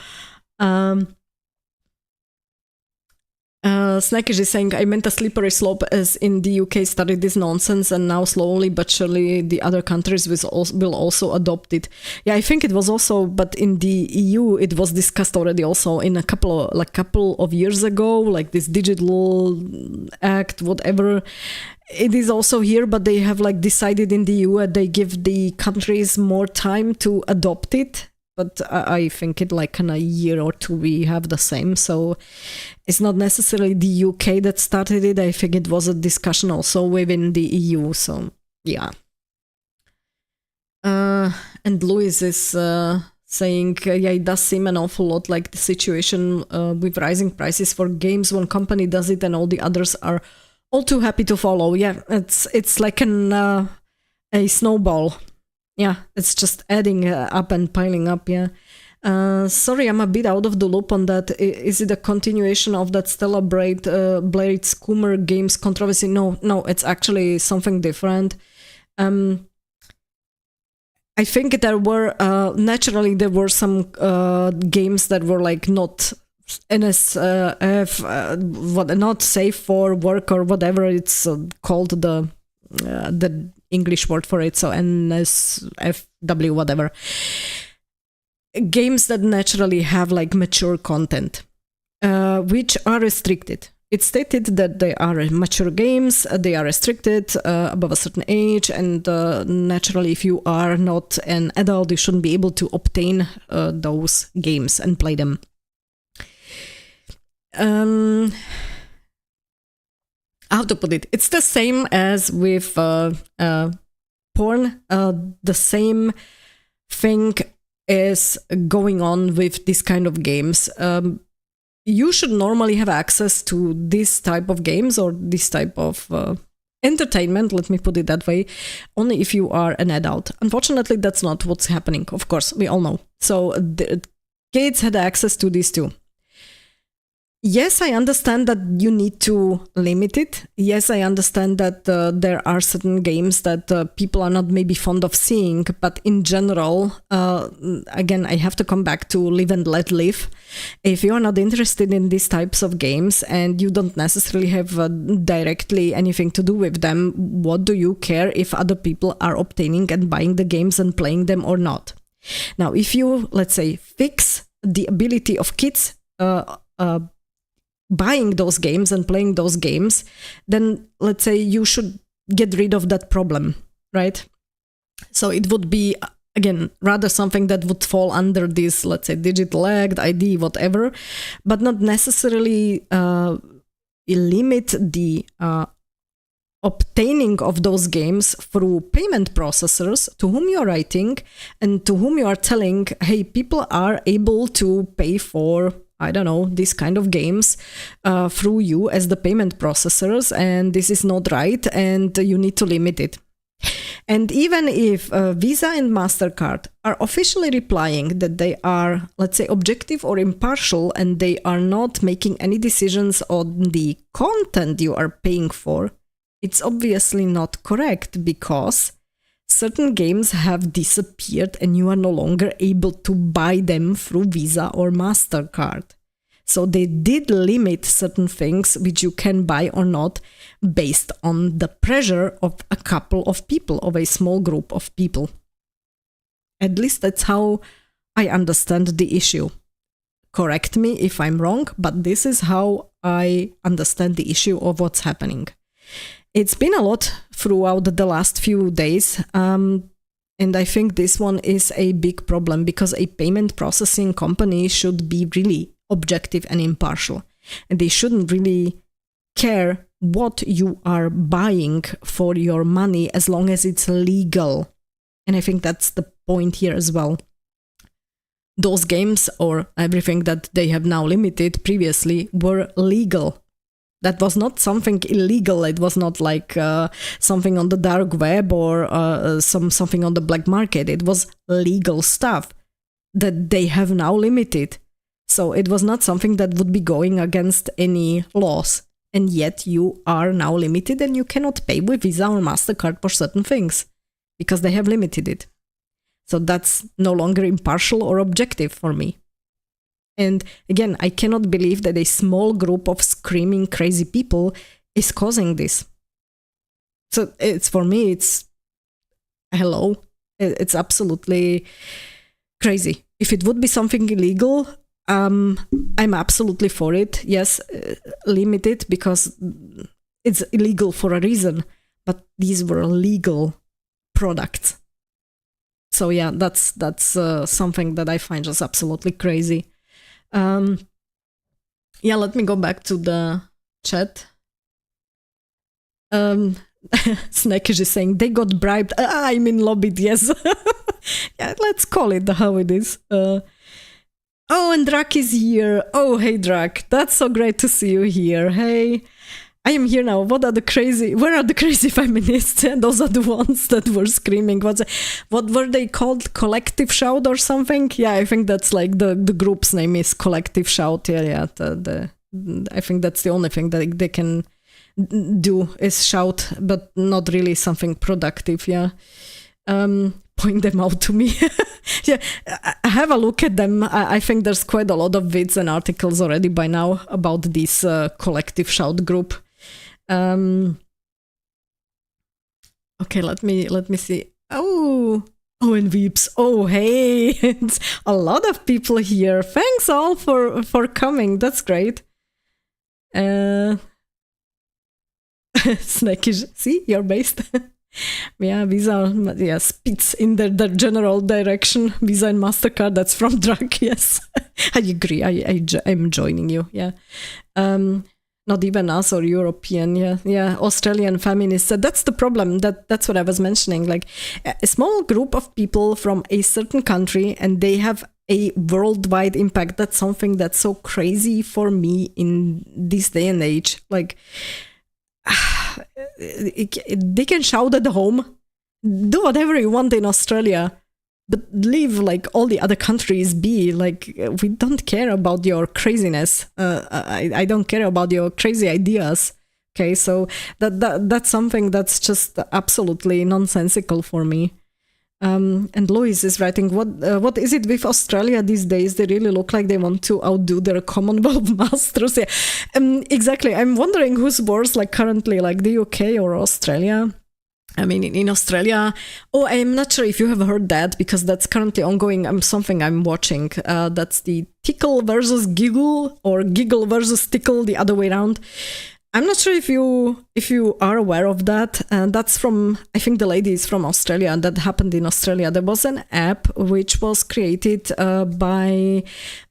Snackish is saying, I meant a slippery slope, as in the UK started this nonsense, and now slowly but surely the other countries will also adopt it. Yeah, I think it was also, but in the EU it was discussed already also in a couple of years ago, like this digital act, whatever. It is also here, but they have like decided in the EU they give the countries more time to adopt it. But I think it like in a year or two we have the same. So it's not necessarily the UK that started it. I think it was a discussion also within the EU. So yeah. And Louis is saying, yeah, it does seem an awful lot like the situation with rising prices for games. One company does it and all the others are all too happy to follow. Yeah, it's like a snowball. Yeah, it's just adding up and piling up, yeah. Sorry, I'm a bit out of the loop on that. Is it a continuation of that Stella Blade's Coomer Games controversy? No, it's actually something different. I think there were, naturally, there were some games that were like not NSF, not safe for work or whatever it's called, the English word for it, so NSFW, whatever. games that naturally have like mature content, which are restricted. It's stated that they are mature games, they are restricted above a certain age, and naturally, if you are not an adult, you shouldn't be able to obtain those games and play them. How to put it? It's the same as with porn. The same thing is going on with this kind of games. You should normally have access to this type of games or this type of entertainment, let me put it that way, only if you are an adult. Unfortunately, that's not what's happening, of course, we all know. So the kids had access to this too. Yes, I understand that you need to limit it. Yes, I understand that there are certain games that people are not maybe fond of seeing, but in general, again, I have to come back to live and let live. If you are not interested in these types of games and you don't necessarily have directly anything to do with them, what do you care if other people are obtaining and buying the games and playing them or not? Now, if you, let's say, fix the ability of kids buying those games and playing those games, then let's say you should get rid of that problem, right? So it would be, again, rather something that would fall under this, let's say, digital act, ID, whatever, but not necessarily limit the obtaining of those games through payment processors to whom you are writing and to whom you are telling, hey, people are able to pay for, I don't know, this kind of games through you as the payment processors, and this is not right, and you need to limit it. And even if Visa and Mastercard are officially replying that they are, let's say, objective or impartial, and they are not making any decisions on the content you are paying for, it's obviously not correct, because certain games have disappeared and you are no longer able to buy them through Visa or Mastercard. So they did limit certain things which you can buy or not based on the pressure of a couple of people, of a small group of people. At least that's how I understand the issue. Correct me if I'm wrong, but this is how I understand the issue of what's happening. It's been a lot throughout the last few days, and I think this one is a big problem, because a payment processing company should be really objective and impartial, and they shouldn't really care what you are buying for your money as long as it's legal. And I think that's the point here as well. Those games, or everything that they have now limited previously, were legal. That was not something illegal. It was not like something on the dark web or something on the black market. It was legal stuff that they have now limited. So it was not something that would be going against any laws. And yet you are now limited, and you cannot pay with Visa or Mastercard for certain things because they have limited it. So that's no longer impartial or objective for me. And again, I cannot believe that a small group of screaming crazy people is causing this. So it's, for me, it's hello. It's absolutely crazy. If it would be something illegal, I'm absolutely for it. Yes, limit it, because it's illegal for a reason. But these were legal products. So yeah, that's something that I find just absolutely crazy. Yeah, let me go back to the chat. Snackish is saying they got bribed. I mean lobbied, yes. Yeah, let's call it how it is. Oh, and Drak is here. Oh, hey Drak, that's so great to see you here. Hey, I am here now. Where are the crazy feminists? And those are the ones that were screaming. What were they called? Collective Shout or something? Yeah, I think that's like the group's name is Collective Shout. Yeah. I think that's the only thing that they can do is shout, but not really something productive. Yeah. Point them out to me. Yeah, have a look at them. I think there's quite a lot of vids and articles already by now about this Collective Shout group. Okay, let me see. Oh, Oh, and Weeps. Oh, hey, it's a lot of people here. Thanks all for coming. That's great. Snackish. See, you're based. Yeah, Visa, yeah, spits in the general direction. Visa and Mastercard, that's from drug, yes. I agree, I'm joining you, yeah. Not even us or European, yeah, Australian feminists. That's the problem, that's what I was mentioning. Like, a small group of people from a certain country, and they have a worldwide impact. That's something that's so crazy for me in this day and age. Like, they can shout at home, do whatever you want in Australia, but leave like all the other countries be. Like, we don't care about your craziness. I don't care about your crazy ideas. Okay, so that's something that's just absolutely nonsensical for me. And Louis is writing, what is it with Australia these days? They really look like they want to outdo their Commonwealth masters. Yeah. Exactly. I'm wondering who's worse, like currently, like the UK or Australia. I mean, in Australia, I'm not sure if you have heard that, because that's currently ongoing. Something I'm watching. That's the Tickle versus Giggle, or Giggle versus Tickle, the other way around. I'm not sure if you are aware of that. That's from, I think the lady is from Australia. That happened in Australia. There was an app which was created by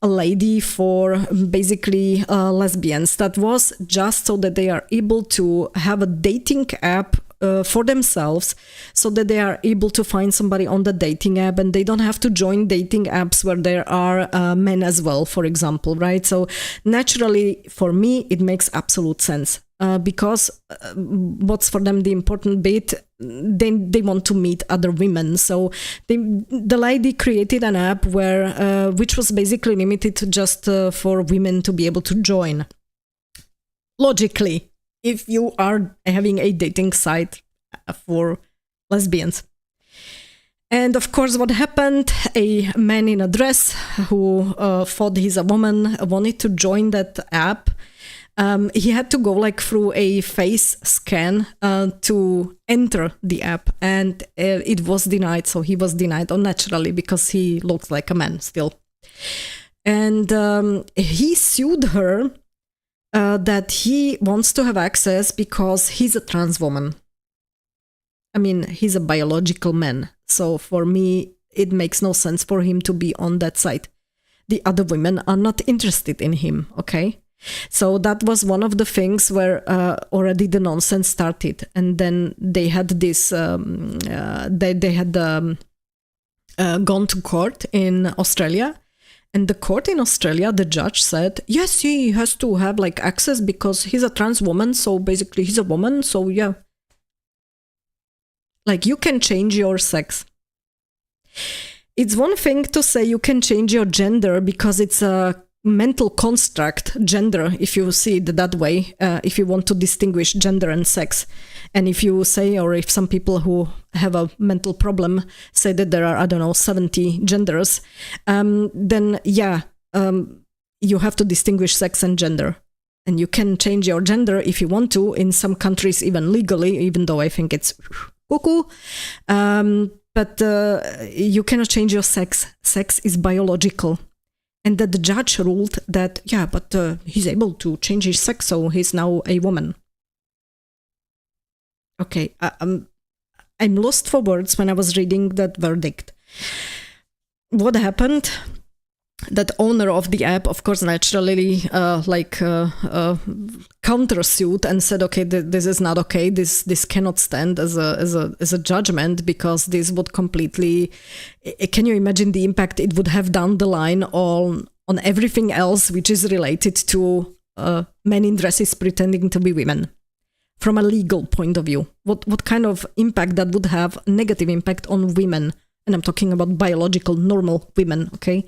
a lady for basically lesbians. That was just so that they are able to have a dating app for themselves, so that they are able to find somebody on the dating app, and they don't have to join dating apps where there are men as well, for example, right? So naturally, for me, it makes absolute sense, because what's for them the important bit, they want to meet other women. So the lady created an app where which was basically limited to just for women to be able to join. Logically, if you are having a dating site for lesbians. And of course, what happened? A man in a dress who thought he's a woman wanted to join that app. He had to go like through a face scan to enter the app, and it was denied. So he was denied unnaturally because he looks like a man still. And he sued her that he wants to have access because he's a trans woman. I mean, he's a biological man. So for me, it makes no sense for him to be on that site. The other women are not interested in him, okay? So that was one of the things where already the nonsense started. And then they had this, they had gone to court in Australia. And the court in Australia, the judge said, yes, he has to have like access because he's a trans woman. So basically he's a woman. So yeah, like you can change your sex. It's one thing to say you can change your gender because it's a mental construct, gender, if you see it that way, if you want to distinguish gender and sex. And if you say, or if some people who have a mental problem say that there are, I don't know, 70 genders, then yeah, you have to distinguish sex and gender. And you can change your gender if you want to, in some countries even legally, even though I think it's cuckoo. But you cannot change your sex. Sex is biological. And that the judge ruled that, yeah, but he's able to change his sex, so he's now a woman. Okay, I'm lost for words when I was reading that verdict. What happened? That owner of the app, of course, naturally, countersued and said, okay, this is not okay. This cannot stand as a judgment, because this would completely. Can you imagine the impact it would have down the line on everything else which is related to men in dresses pretending to be women? From a legal point of view, what kind of impact that would have, negative impact on women? And I'm talking about biological, normal women, okay?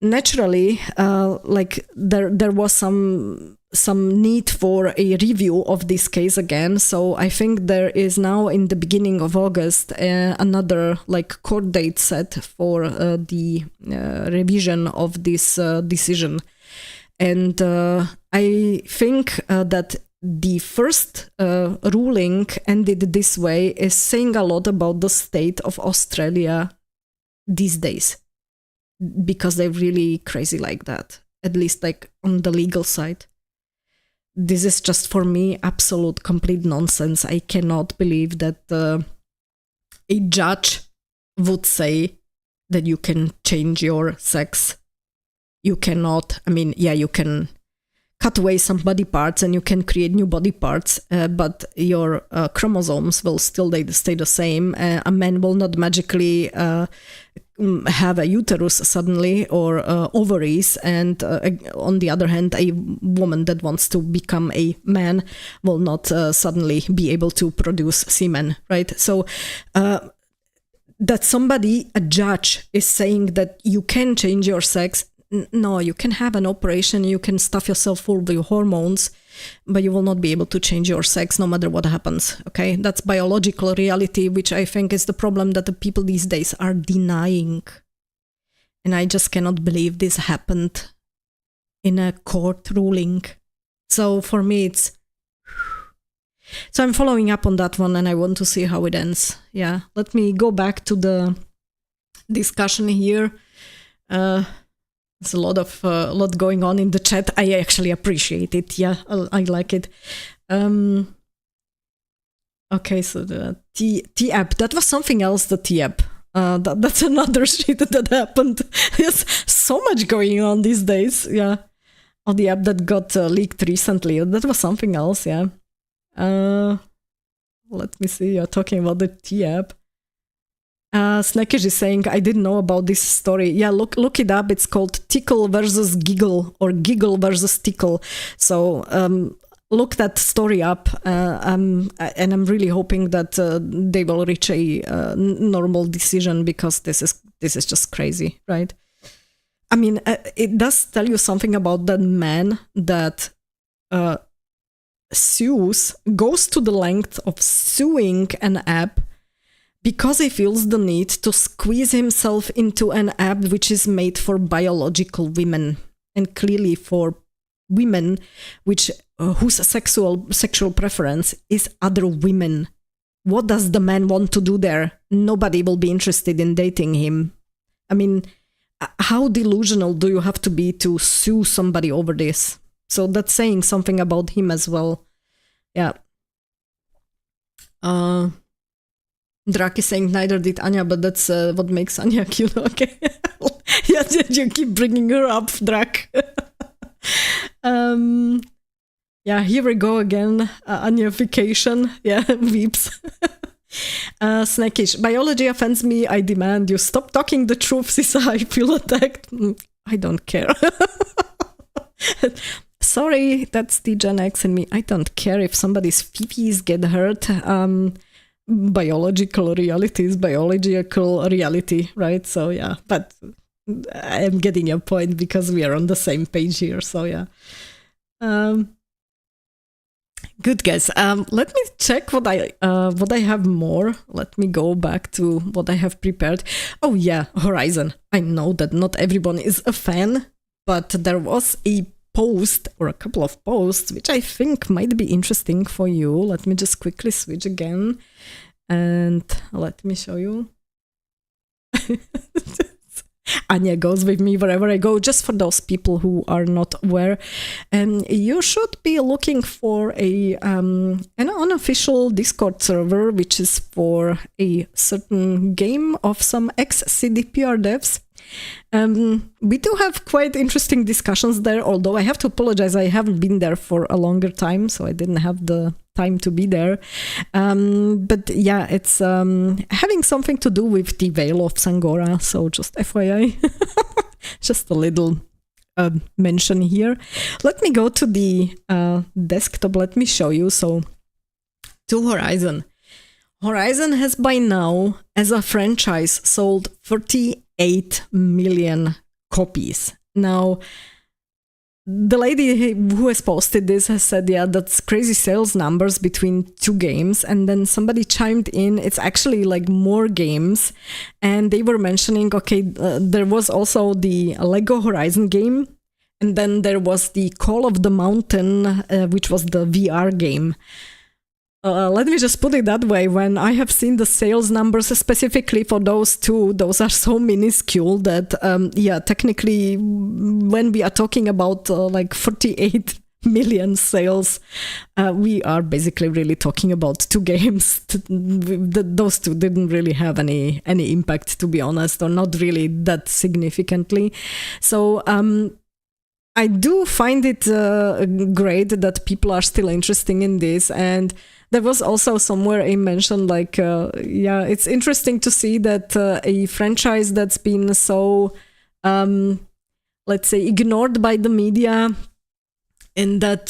Naturally, like there was some need for a review of this case again. So I think there is now, in the beginning of August, another like court date set for the revision of this decision. And I think that the first ruling ended this way is saying a lot about the state of Australia these days, because they're really crazy like that, at least like on the legal side. This is just, for me, absolute complete nonsense. I cannot believe that a judge would say that you can change your sex. You cannot, I mean, yeah, you can cut away some body parts and you can create new body parts, but your chromosomes will still stay the same. A man will not magically have a uterus suddenly or ovaries, and on the other hand, a woman that wants to become a man will not suddenly be able to produce semen, right? So that somebody, a judge, is saying that you can change your sex. No, you can have an operation, you can stuff yourself full with hormones, but you will not be able to change your sex no matter what happens, okay? That's biological reality, which I think is the problem that the people these days are denying. And I just cannot believe this happened in a court ruling. So for me, it's... So I'm following up on that one and I want to see how it ends. Yeah, let me go back to the discussion here. There's a lot going on in the chat. I actually appreciate it. Yeah, I like it. Okay, so the T app. That was something else. The T app. That's another shit that happened. There's so much going on these days. Yeah, oh, the app that got leaked recently. That was something else. Yeah. Let me see. You're talking about the T app. Snackish is saying, I didn't know about this story. Yeah, look it up. It's called Tickle versus Giggle, or Giggle versus Tickle. So look that story up. And I'm really hoping that they will reach a normal decision, because this is just crazy, right? I mean, it does tell you something about that man that goes to the length of suing an app because he feels the need to squeeze himself into an app which is made for biological women, and clearly for women whose sexual preference is other women. What does the man want to do there? Nobody will be interested in dating him. I mean, how delusional do you have to be to sue somebody over this? So that's saying something about him as well. Yeah. Drak is saying neither did Anya, but that's what makes Anya cute. Okay. Yeah, you keep bringing her up, Drak. Yeah, here we go again. Anyification. Yeah, weeps. Snackish. Biology offends me. I demand you stop talking the truth, Sisa. I feel attacked. I don't care. Sorry, that's the Gen X in me. I don't care if somebody's fifis get hurt. Biological reality is biological reality, right? So yeah, but I'm getting your point because we are on the same page here. So yeah. Good guys. Let me check what I have more. Let me go back to what I have prepared. Oh yeah, Horizon. I know that not everyone is a fan, but there was a post or a couple of posts which I think might be interesting for you. Let me just quickly switch again and let me show you. Anya goes with me wherever I go, just for those people who are not aware. And you should be looking for an unofficial Discord server, which is for a certain game of some ex-CDPR devs. We do have quite interesting discussions there, although I have to apologize, I haven't been there for a longer time, so I didn't have the time to be there. But yeah, it's having something to do with the Veil of Sangora, so just FYI. Just a little mention here. Let me go to the desktop, let me show you. So, to Horizon. Horizon has by now, as a franchise, sold 38 million copies. Now, the lady who has posted this has said, yeah, that's crazy sales numbers between two games. And then somebody chimed in, it's actually like more games. And they were mentioning, okay, there was also the Lego Horizon game. And then there was the Call of the Mountain, which was the VR game. Let me just put it that way. When I have seen the sales numbers specifically for those two, those are so minuscule that, technically, when we are talking about like 48 million sales, we are basically really talking about two games. Those two didn't really have any impact, to be honest, or not really that significantly. So I do find it great that people are still interested in this. And there was also somewhere I mentioned, like, it's interesting to see that a franchise that's been so, let's say, ignored by the media, and that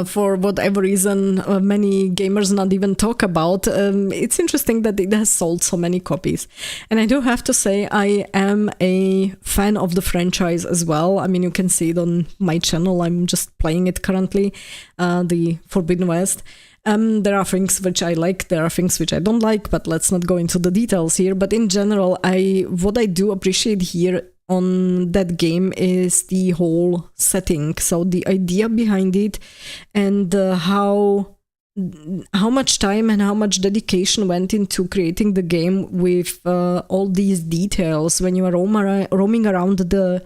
for whatever reason many gamers not even talk about, it's interesting that it has sold so many copies. And I do have to say I am a fan of the franchise as well. I mean, you can see it on my channel. I'm just playing it currently, the Forbidden West. There are things which I like, there are things which I don't like, but let's not go into the details here. But in general, what I do appreciate here on that game is the whole setting. So the idea behind it, and how much time and how much dedication went into creating the game with all these details. When you are roaming around the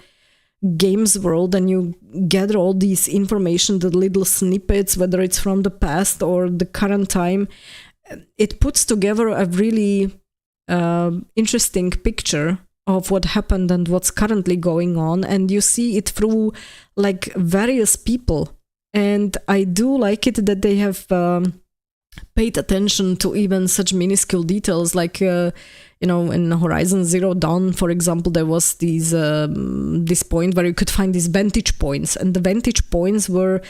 games world and you gather all these information, the little snippets, whether it's from the past or the current time, it puts together a really interesting picture of what happened and what's currently going on, and you see it through like various people. And I do like it that they have paid attention to even such minuscule details, like in Horizon Zero Dawn, for example, there was this point where you could find these vantage points, and the vantage points were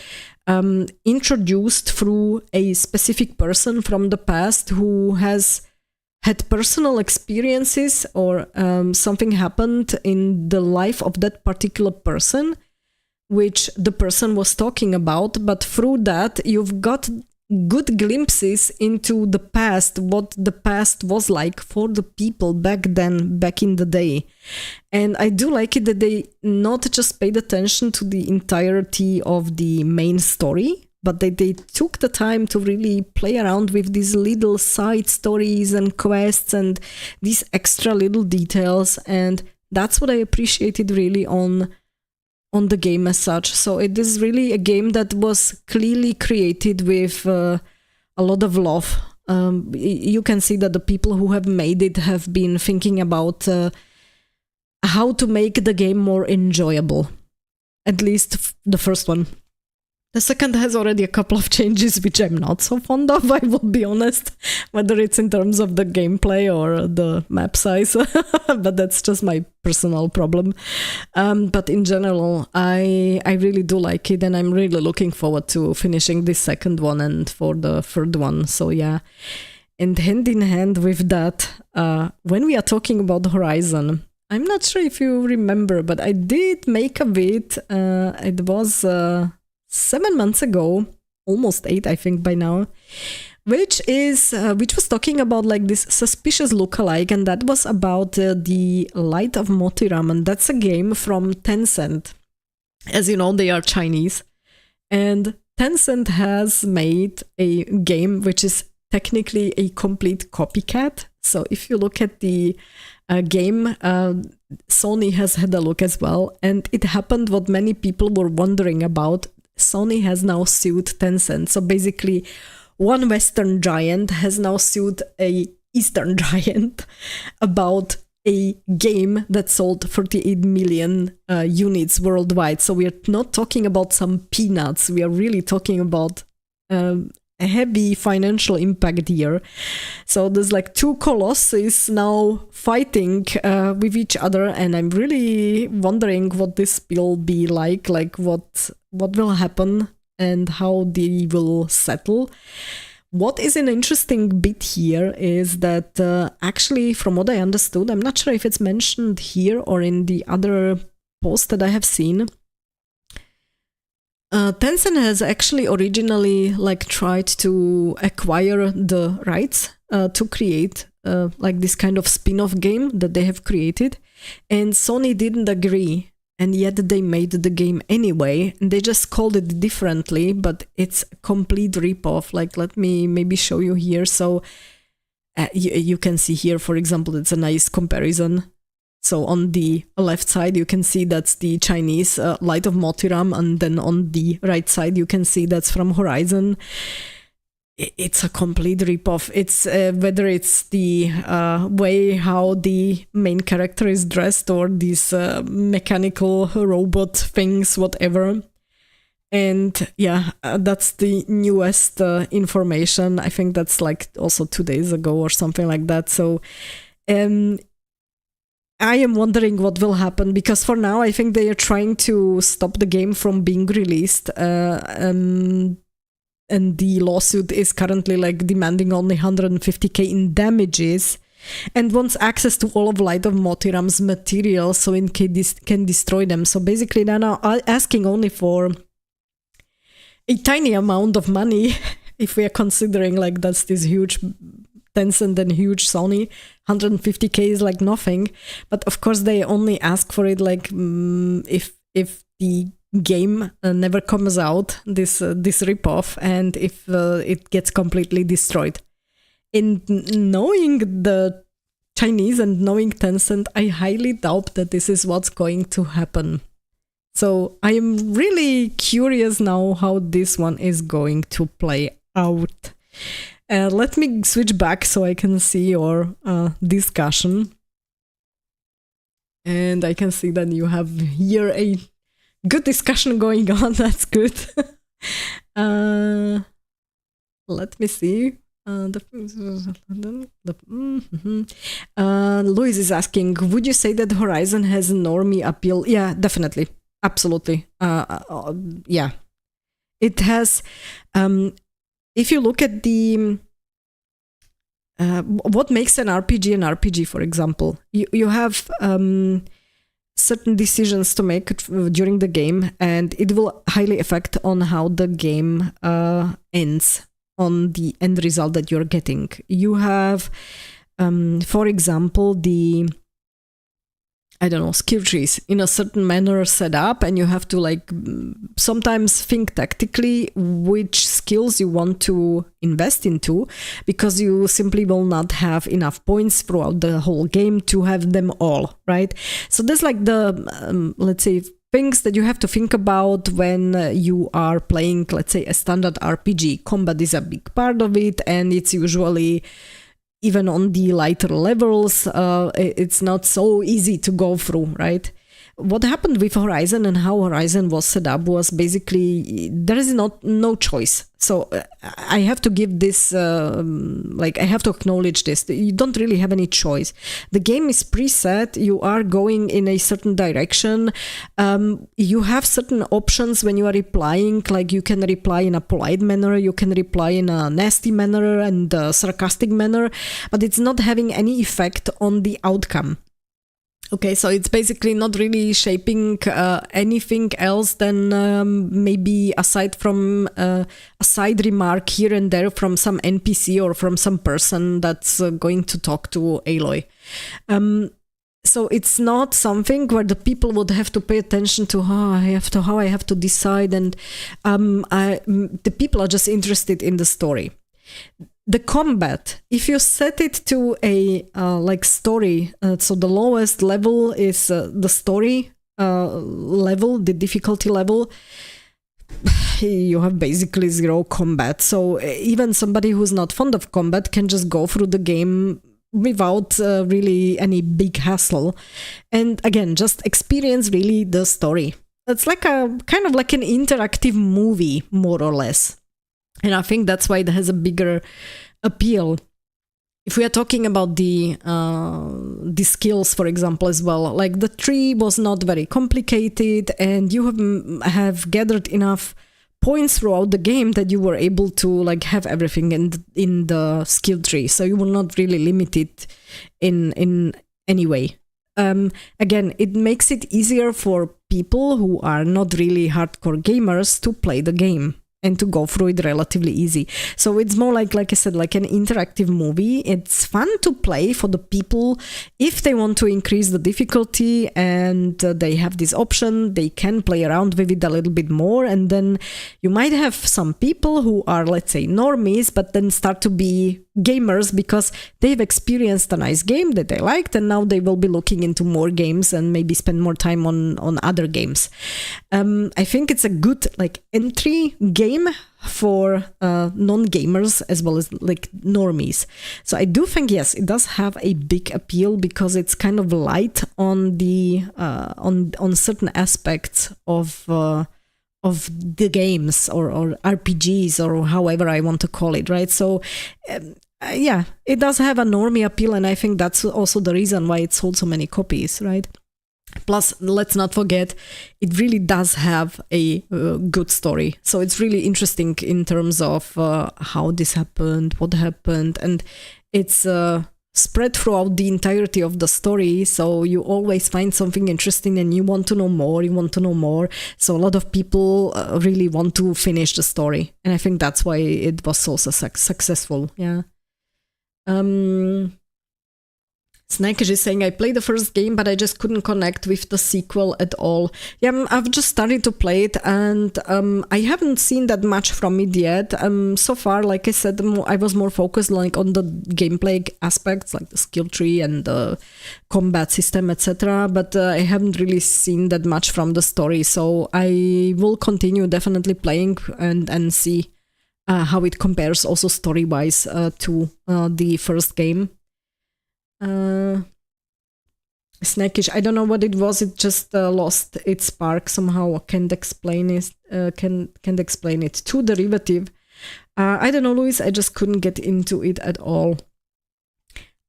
introduced through a specific person from the past who has had personal experiences, or something happened in the life of that particular person, which the person was talking about. But through that, you've got good glimpses into the past, what the past was like for the people back then, back in the day. And I do like it that they not just paid attention to the entirety of the main story, but they took the time to really play around with these little side stories and quests and these extra little details. And that's what I appreciated really on the game as such. So it is really a game that was clearly created with a lot of love. You can see that the people who have made it have been thinking about how to make the game more enjoyable. At least the first one. The second has already a couple of changes, which I'm not so fond of, I will be honest, whether it's in terms of the gameplay or the map size, but that's just my personal problem. But in general, I really do like it, and I'm really looking forward to finishing this second one and for the third one. So yeah, and hand in hand with that, when we are talking about Horizon, I'm not sure if you remember, but I did make a vid. It was 7 months ago, almost 8, I think by now, which was talking about like this suspicious lookalike, and that was about the Light of Motiram, and that's a game from Tencent. As you know, they are Chinese, and Tencent has made a game which is technically a complete copycat. So if you look at the game, Sony has had a look as well, and it happened what many people were wondering about. Sony has now sued Tencent. So basically, one Western giant has now sued a Eastern giant about a game that sold 38 million units worldwide. So we are not talking about some peanuts. We are really talking about a heavy financial impact here. So there's like two colossus now fighting with each other, and I'm really wondering what this will be like what will happen and how they will settle. What is an interesting bit here is that actually, from what I understood, I'm not sure if it's mentioned here or in the other post that I have seen, Tencent has actually originally tried to acquire the rights to create this kind of spin-off game that they have created, and Sony didn't agree. and yet they made the game anyway, and they just called it differently, but it's a complete ripoff. Like, let me maybe show you here. So you can see here, for example, it's a nice comparison. So on the left side, you can see that's the Chinese Light of Motiram, and then on the right side, you can see that's from Horizon. It's a complete ripoff. It's whether it's the way how the main character is dressed or these mechanical robot things, whatever. And yeah, that's the newest information. I think that's like also 2 days ago or something like that. So I am wondering what will happen, because for now I think they are trying to stop the game from being released. And the lawsuit is currently like demanding only 150k in damages, and wants access to all of Light of Motiram's material so it can destroy them. So basically they're now asking only for a tiny amount of money, if we are considering like that's this huge Tencent and huge Sony. 150k is like nothing, but of course they only ask for it like if the game never comes out, this ripoff, and if it gets completely destroyed. In knowing the Chinese and knowing Tencent, I highly doubt that this is what's going to happen. So I am really curious now how this one is going to play out. Let me switch back so I can see your discussion. And I can see that you have here a good discussion going on. That's good. Let me see. Louis is asking, would you say that Horizon has normie appeal? Yeah, definitely. Absolutely. Yeah. It has... if you look at the... what makes an RPG, for example? You have... certain decisions to make during the game, and it will highly affect on how the game ends, on the end result that you're getting. You have, for example, the, I don't know, skill trees in a certain manner set up, and you have to like sometimes think tactically which skills you want to invest into, because you simply will not have enough points throughout the whole game to have them all, right? So there's like the, let's say, things that you have to think about when you are playing, let's say, a standard RPG. Combat is a big part of it, and it's usually... even on the lighter levels, it's not so easy to go through, right? What happened with Horizon and how Horizon was set up was basically there is no choice. So I have to give this, I have to acknowledge this. You don't really have any choice. The game is preset. You are going in a certain direction. You have certain options when you are replying, like you can reply in a polite manner, you can reply in a nasty manner and a sarcastic manner, but it's not having any effect on the outcome. Okay, so it's basically not really shaping anything else than maybe aside from a side remark here and there from some NPC or from some person that's going to talk to Aloy. So it's not something where the people would have to pay attention to how I have to decide, and the people are just interested in the story. The combat, if you set it to a story, so the lowest level is the story level, the difficulty level, you have basically zero combat. So even somebody who's not fond of combat can just go through the game without really any big hassle. And again, just experience really the story. It's like a kind of like an interactive movie, more or less. And I think that's why it has a bigger appeal. If we are talking about the skills, for example, as well, like the tree was not very complicated, and you have gathered enough points throughout the game that you were able to like have everything in the skill tree. So you were not really limited in any way. Again, it makes it easier for people who are not really hardcore gamers to play the game. and to go through it relatively easy. So it's more like I said, like an interactive movie. It's fun to play for the people. If they want to increase the difficulty and they have this option, they can play around with it a little bit more. And then you might have some people who are, let's say, normies, but then start to be gamers because they've experienced a nice game that they liked, and now they will be looking into more games and maybe spend more time on other games. I think it's a good like entry game for non-gamers as well as like normies. So I do think, yes, it does have a big appeal because it's kind of light on the on certain aspects of the games or RPGs or however I want to call it, right? So yeah, it does have a normie appeal, and I think that's also the reason why it sold so many copies, right? Plus, let's not forget, it really does have a good story. So it's really interesting in terms of how this happened, what happened, and it's spread throughout the entirety of the story. So you always find something interesting and you want to know more, So a lot of people really want to finish the story. And I think that's why it was so successful, yeah. Snackish is saying, I played the first game, but I just couldn't connect with the sequel at all. Yeah, I've just started to play it, and I haven't seen that much from it yet. So far, like I said, I was more focused like on the gameplay aspects, like the skill tree and the combat system, etc. But I haven't really seen that much from the story. So I will continue definitely playing and see how it compares also story-wise to the first game. Snackish, I don't know what it was, it just lost its spark somehow. Can't explain it. Can't explain it. Too derivative. I don't know, Luis, I just couldn't get into it at all.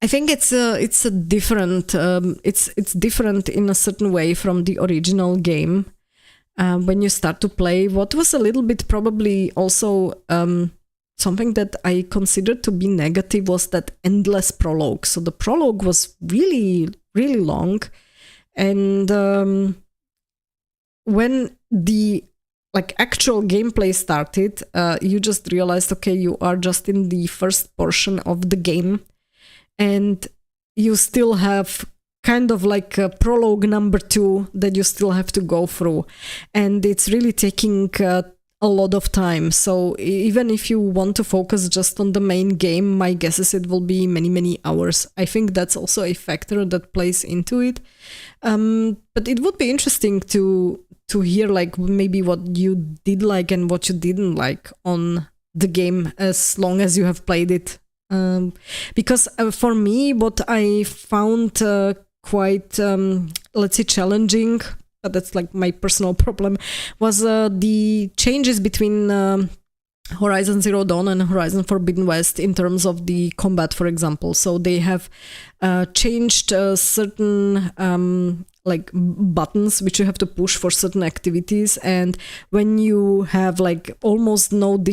I think it's a different it's different in a certain way from the original game. When you start to play, what was a little bit probably also something that I considered to be negative was that endless prologue. So the prologue was really, really long. And when the actual gameplay started, you just realized, okay, you are just in the first portion of the game. And you still have kind of like a prologue number 2 that you still have to go through. And it's really taking a lot of time. So even if you want to focus just on the main game, my guess is it will be many, many hours. I think that's also a factor that plays into it. But it would be interesting to hear like maybe what you did like and what you didn't like on the game as long as you have played it. Because for me, what I found quite, let's say, challenging, but that's like my personal problem, was the changes between Horizon Zero Dawn and Horizon Forbidden West in terms of the combat, for example. So they have changed certain like buttons which you have to push for certain activities, and when you have like almost no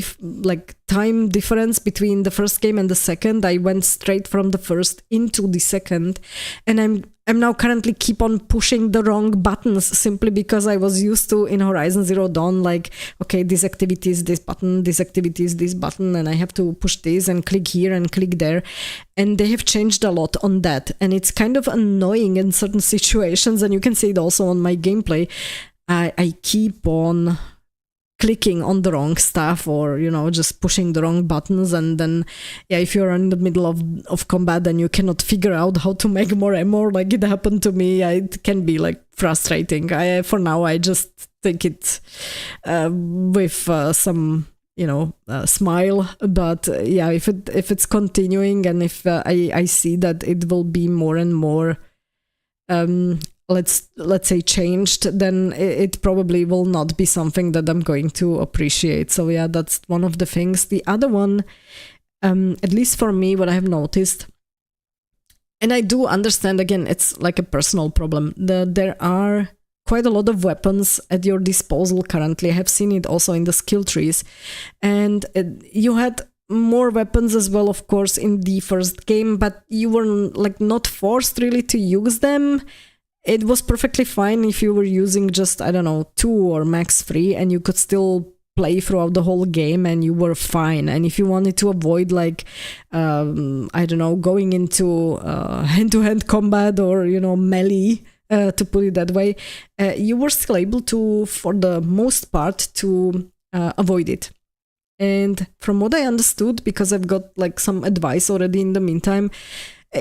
time difference between the first game and the second, I went straight from the first into the second, and I'm now currently keep on pushing the wrong buttons simply because I was used to in Horizon Zero Dawn, like, okay, this activity is this button, this activity is this button, and I have to push this and click here and click there. And they have changed a lot on that. And it's kind of annoying in certain situations. And you can see it also on my gameplay. I keep on clicking on the wrong stuff, or just pushing the wrong buttons, and then if you're in the middle of combat and you cannot figure out how to make more ammo, like it happened to me, it can be like frustrating. For now I just take it with some smile, but if it's continuing, and if I see that it will be more and more let's say changed, then it probably will not be something that I'm going to appreciate. So that's one of the things. The other one, at least for me, what I have noticed, and I do understand, again, it's like a personal problem, there are quite a lot of weapons at your disposal currently. I have seen it also in the skill trees, and you had more weapons as well, of course, in the first game, but you were like not forced really to use them. It was perfectly fine if you were using just, I don't know, 2 or max 3, and you could still play throughout the whole game and you were fine. And if you wanted to avoid like, I don't know, going into hand-to-hand combat or, melee, to put it that way, you were still able to, for the most part, to avoid it. And from what I understood, because I've got like some advice already in the meantime,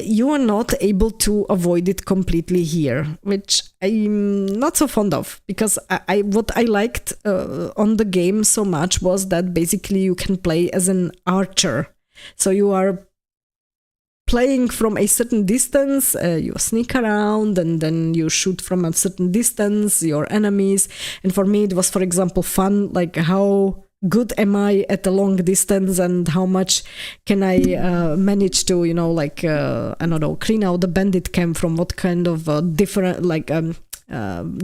you are not able to avoid it completely here, which I'm not so fond of, because what I liked on the game so much was that basically you can play as an archer. So you are playing from a certain distance, you sneak around and then you shoot from a certain distance your enemies. And for me, it was, for example, fun, like how good am I at a long distance and how much can I manage to, I don't know, clean out the bandit camp from what kind of different,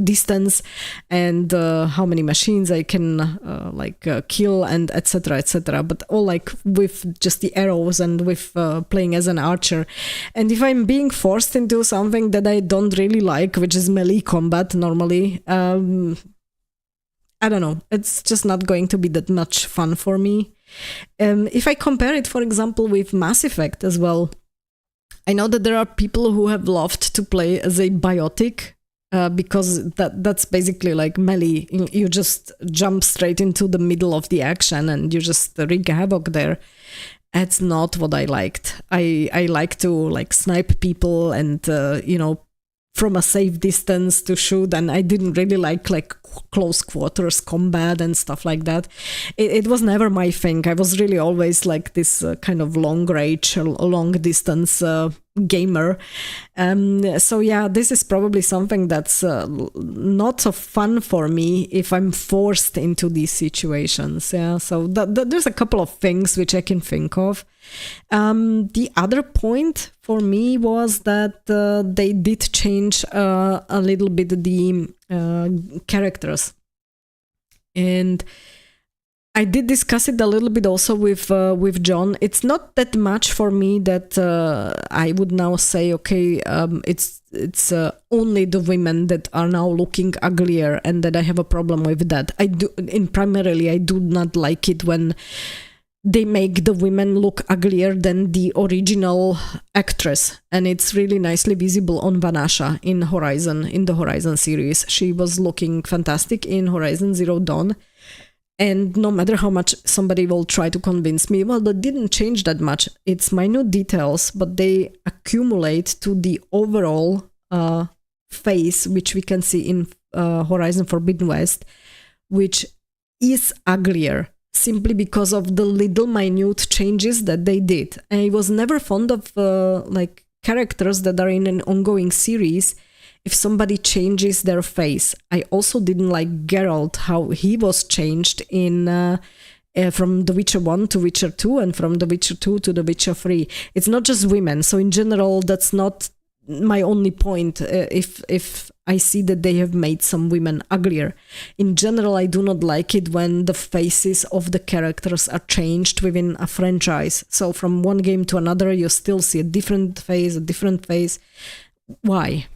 distance, and how many machines I can kill, and etc., etc. But all like with just the arrows and with playing as an archer. And if I'm being forced into something that I don't really like, which is melee combat normally, I don't know, it's just not going to be that much fun for me. If I compare it, for example, with Mass Effect as well, I know that there are people who have loved to play as a biotic, because that's basically like melee. You just jump straight into the middle of the action and you just wreak havoc there. That's not what I liked. I like to like snipe people and, from a safe distance to shoot, and I didn't really like close quarters combat and stuff like that. It was never my thing. I was really always like this kind of long range, long distance gamer. So yeah, this is probably something that's not so fun for me if I'm forced into these situations. Yeah, so there's a couple of things which I can think of. The other point for me was that they did change a little bit the characters, and I did discuss it a little bit also with John. It's not that much for me that I would now say, okay, it's only the women that are now looking uglier and that I have a problem with that. I do not like it when they make the women look uglier than the original actress, and it's really nicely visible on Vanasha in the Horizon series. She was looking fantastic in Horizon Zero Dawn, and no matter how much somebody will try to convince me, well, that didn't change that much. It's minute details, but they accumulate to the overall face, which we can see in Horizon Forbidden West, which is uglier, simply because of the little minute changes that they did. And I was never fond of characters that are in an ongoing series if somebody changes their face. I also didn't like Geralt, how he was changed in from The Witcher 1 to Witcher 2 and from The Witcher 2 to The Witcher 3. It's not just women. So in general, that's not my only point. If I see that they have made some women uglier. In general, I do not like it when the faces of the characters are changed within a franchise. So from one game to another, you still see a different face. Why?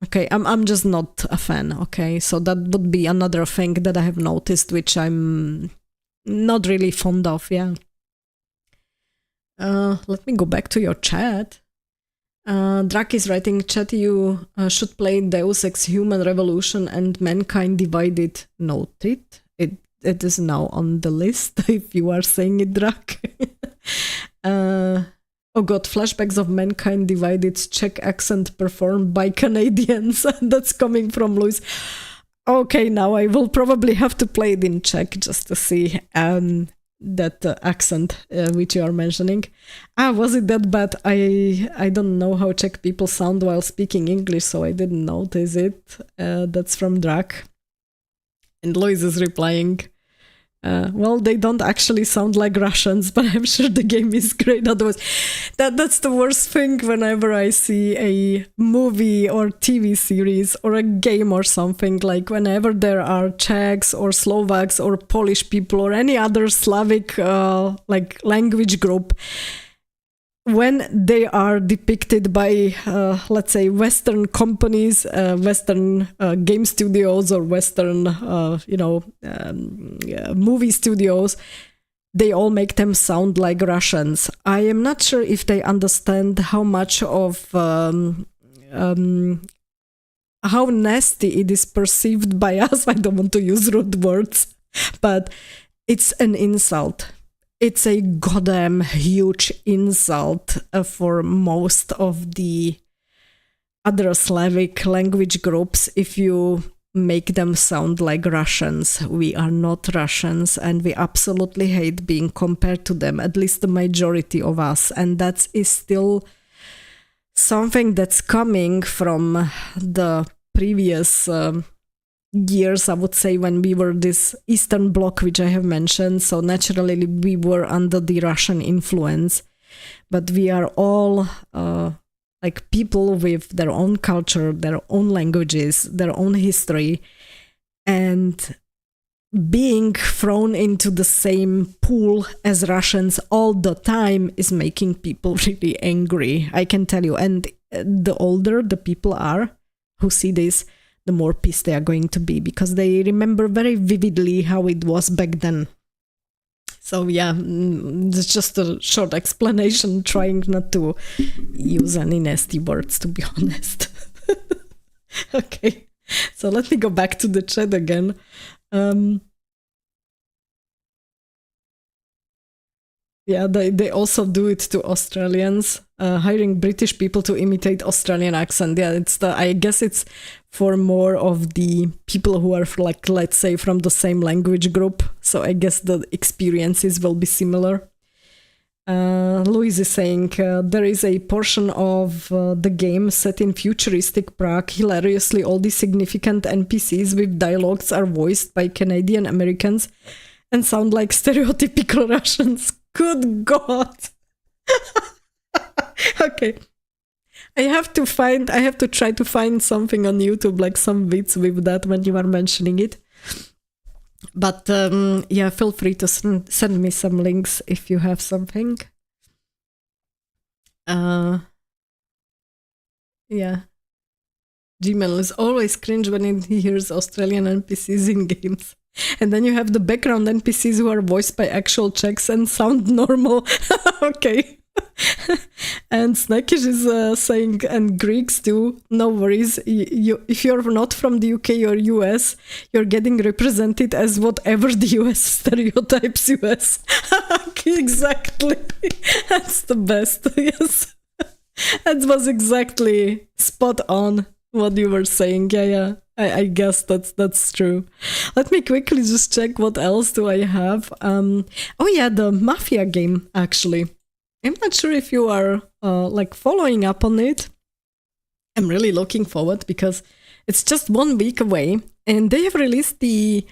Okay, I'm just not a fan, okay? So that would be another thing that I have noticed, which I'm not really fond of, yeah. Let me go back to your chat. Drak is writing, Chatty, you should play Deus Ex Human Revolution and Mankind Divided. Noted. It is now on the list, if you are saying it, Drak. Oh god, flashbacks of Mankind Divided's Czech accent performed by Canadians. That's coming from Luis. Okay, now I will probably have to play it in Czech just to see that accent which you are mentioning. Was it that bad? I don't know how Czech people sound while speaking English, so I didn't notice it. That's from Drak. And Lois is replying, well, they don't actually sound like Russians, but I'm sure the game is great otherwise. That's the worst thing whenever I see a movie or TV series or a game or something, like whenever there are Czechs or Slovaks or Polish people or any other Slavic language group. when they are depicted by, let's say, Western companies, Western game studios, or Western, movie studios, they all make them sound like Russians. I am not sure if they understand how much of how nasty it is perceived by us. I don't want to use rude words, but it's an insult. It's a goddamn huge insult for most of the other Slavic language groups if you make them sound like Russians. We are not Russians, and we absolutely hate being compared to them, at least the majority of us. And that is still something that's coming from the previous years, I would say, when we were this Eastern Bloc, which I have mentioned. So naturally, we were under the Russian influence. But we are all like people with their own culture, their own languages, their own history. And being thrown into the same pool as Russians all the time is making people really angry, I can tell you. And the older the people are who see this, the more pissed they are going to be, because they remember very vividly how it was back then. So yeah, it's just a short explanation, trying not to use any nasty words, to be honest. Okay, so let me go back to the chat again. Yeah, they also do it to Australians, hiring British people to imitate Australian accent. Yeah, I guess it's for more of the people who are, like, let's say, from the same language group. So I guess the experiences will be similar. Louise is saying, there is a portion of the game set in futuristic Prague. Hilariously, all the significant NPCs with dialogues are voiced by Canadian Americans and sound like stereotypical Russians. Good God. Okay. I have to try to find something on YouTube, like some bits with that when you are mentioning it. But yeah, feel free to send me some links if you have something. Yeah. Gmail is always cringe when he hears Australian NPCs in games. And then you have the background NPCs who are voiced by actual Czechs and sound normal. Okay. And Snackish is saying, and Greeks too, no worries. If you're not from the UK or US, you're getting represented as whatever the US stereotypes you as. Okay, exactly. That's the best. Yes. That was exactly spot on what you were saying. Yeah. I guess that's true. Let me quickly just check what else do I have. Oh yeah, the Mafia game, actually. I'm not sure if you are like following up on it. I'm really looking forward because it's just 1 week away, and they have released the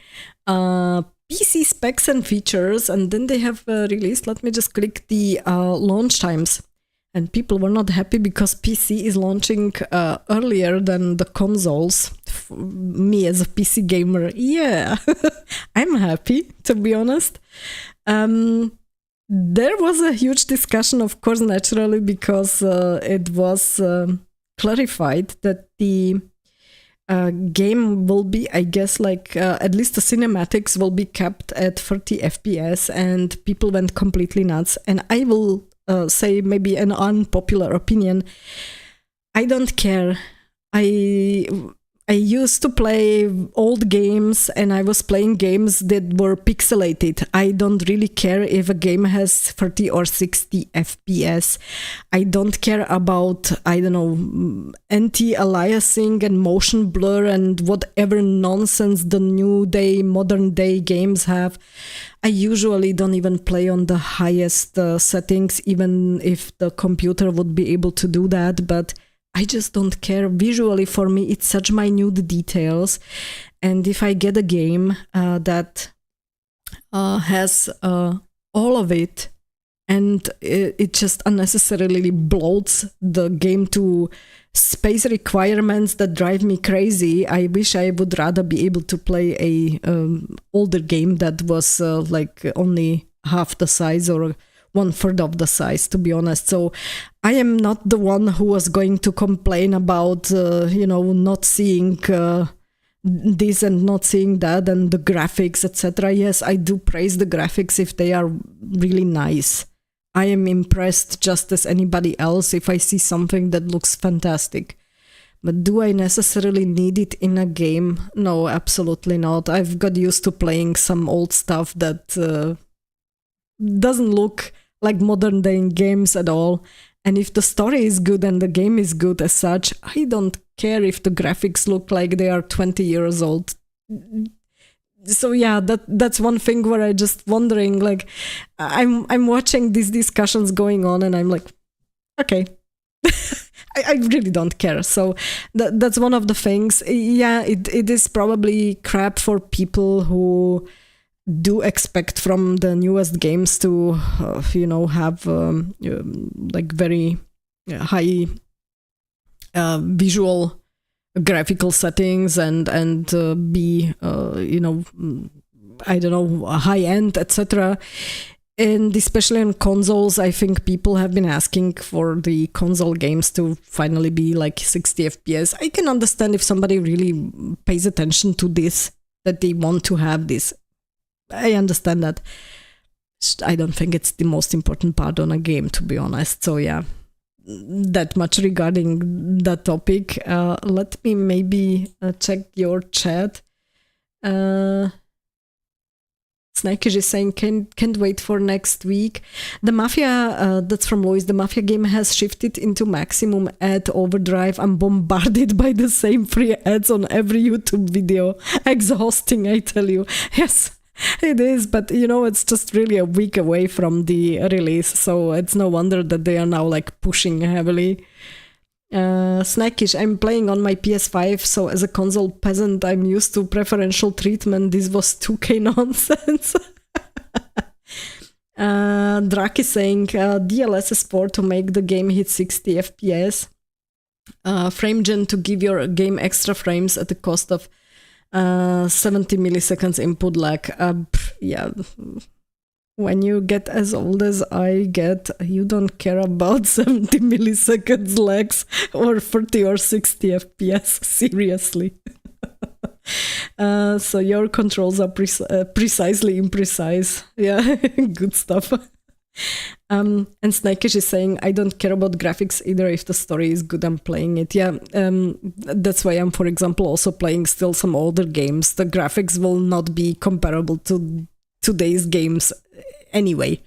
PC specs and features, and then they have released, let me just click the launch times. And people were not happy because PC is launching earlier than the consoles. Me as a PC gamer, yeah, I'm happy, to be honest. There was a huge discussion, of course, naturally, because it was clarified that the game will be, I guess, like at least the cinematics will be kept at 30 FPS, and people went completely nuts. And I will say maybe an unpopular opinion. I don't care. I used to play old games, and I was playing games that were pixelated. I don't really care if a game has 30 or 60 FPS. I don't care about, I don't know, anti-aliasing and motion blur and whatever nonsense the new day, modern day games have. I usually don't even play on the highest settings, even if the computer would be able to do that, but I just don't care. Visually, for me, it's such minute details. And if I get a game that has all of it, and it just unnecessarily bloats the game to space requirements that drive me crazy, I wish I would rather be able to play a older game that was like only half the size or 1/3 of the size, to be honest. So I am not the one who was going to complain about, not seeing this and not seeing that and the graphics, etc. Yes, I do praise the graphics if they are really nice. I am impressed just as anybody else if I see something that looks fantastic. But do I necessarily need it in a game? No, absolutely not. I've got used to playing some old stuff that doesn't look like modern day games at all. And if the story is good and the game is good as such, I don't care if the graphics look like they are 20 years old. So yeah, that's one thing where I just wondering, like, I'm watching these discussions going on and I'm like, okay. I really don't care. So that's one of the things. Yeah, it is probably crap for people who do expect from the newest games to, have like very high visual graphical settings and be, I don't know, high end, etc. And especially on consoles, I think people have been asking for the console games to finally be like 60 FPS. I can understand if somebody really pays attention to this, that they want to have this. I understand that. I don't think it's the most important part on a game, to be honest. So yeah, that much regarding that topic. Let me maybe check your chat. Snakish is saying, can't wait for next week. The Mafia, that's from Lois, the Mafia game has shifted into maximum ad overdrive. I'm bombarded by the same free ads on every YouTube video. Exhausting, I tell you. Yes, it is, but it's just really a week away from the release, so it's no wonder that they are now like pushing heavily. Snackish, I'm playing on my PS5, so as a console peasant, I'm used to preferential treatment. This was 2K nonsense. Drak is saying DLSS 4 to make the game hit 60 FPS. FrameGen to give your game extra frames at the cost of 70 milliseconds input lag. Yeah. When you get as old as I get, you don't care about 70 milliseconds lags or 30 or 60 FPS. Seriously. So your controls are precisely imprecise. Yeah, good stuff. And Snakish is saying, I don't care about graphics either. If the story is good, I'm playing it. Yeah, that's why I'm, for example, also playing still some older games. The graphics will not be comparable to today's games anyway,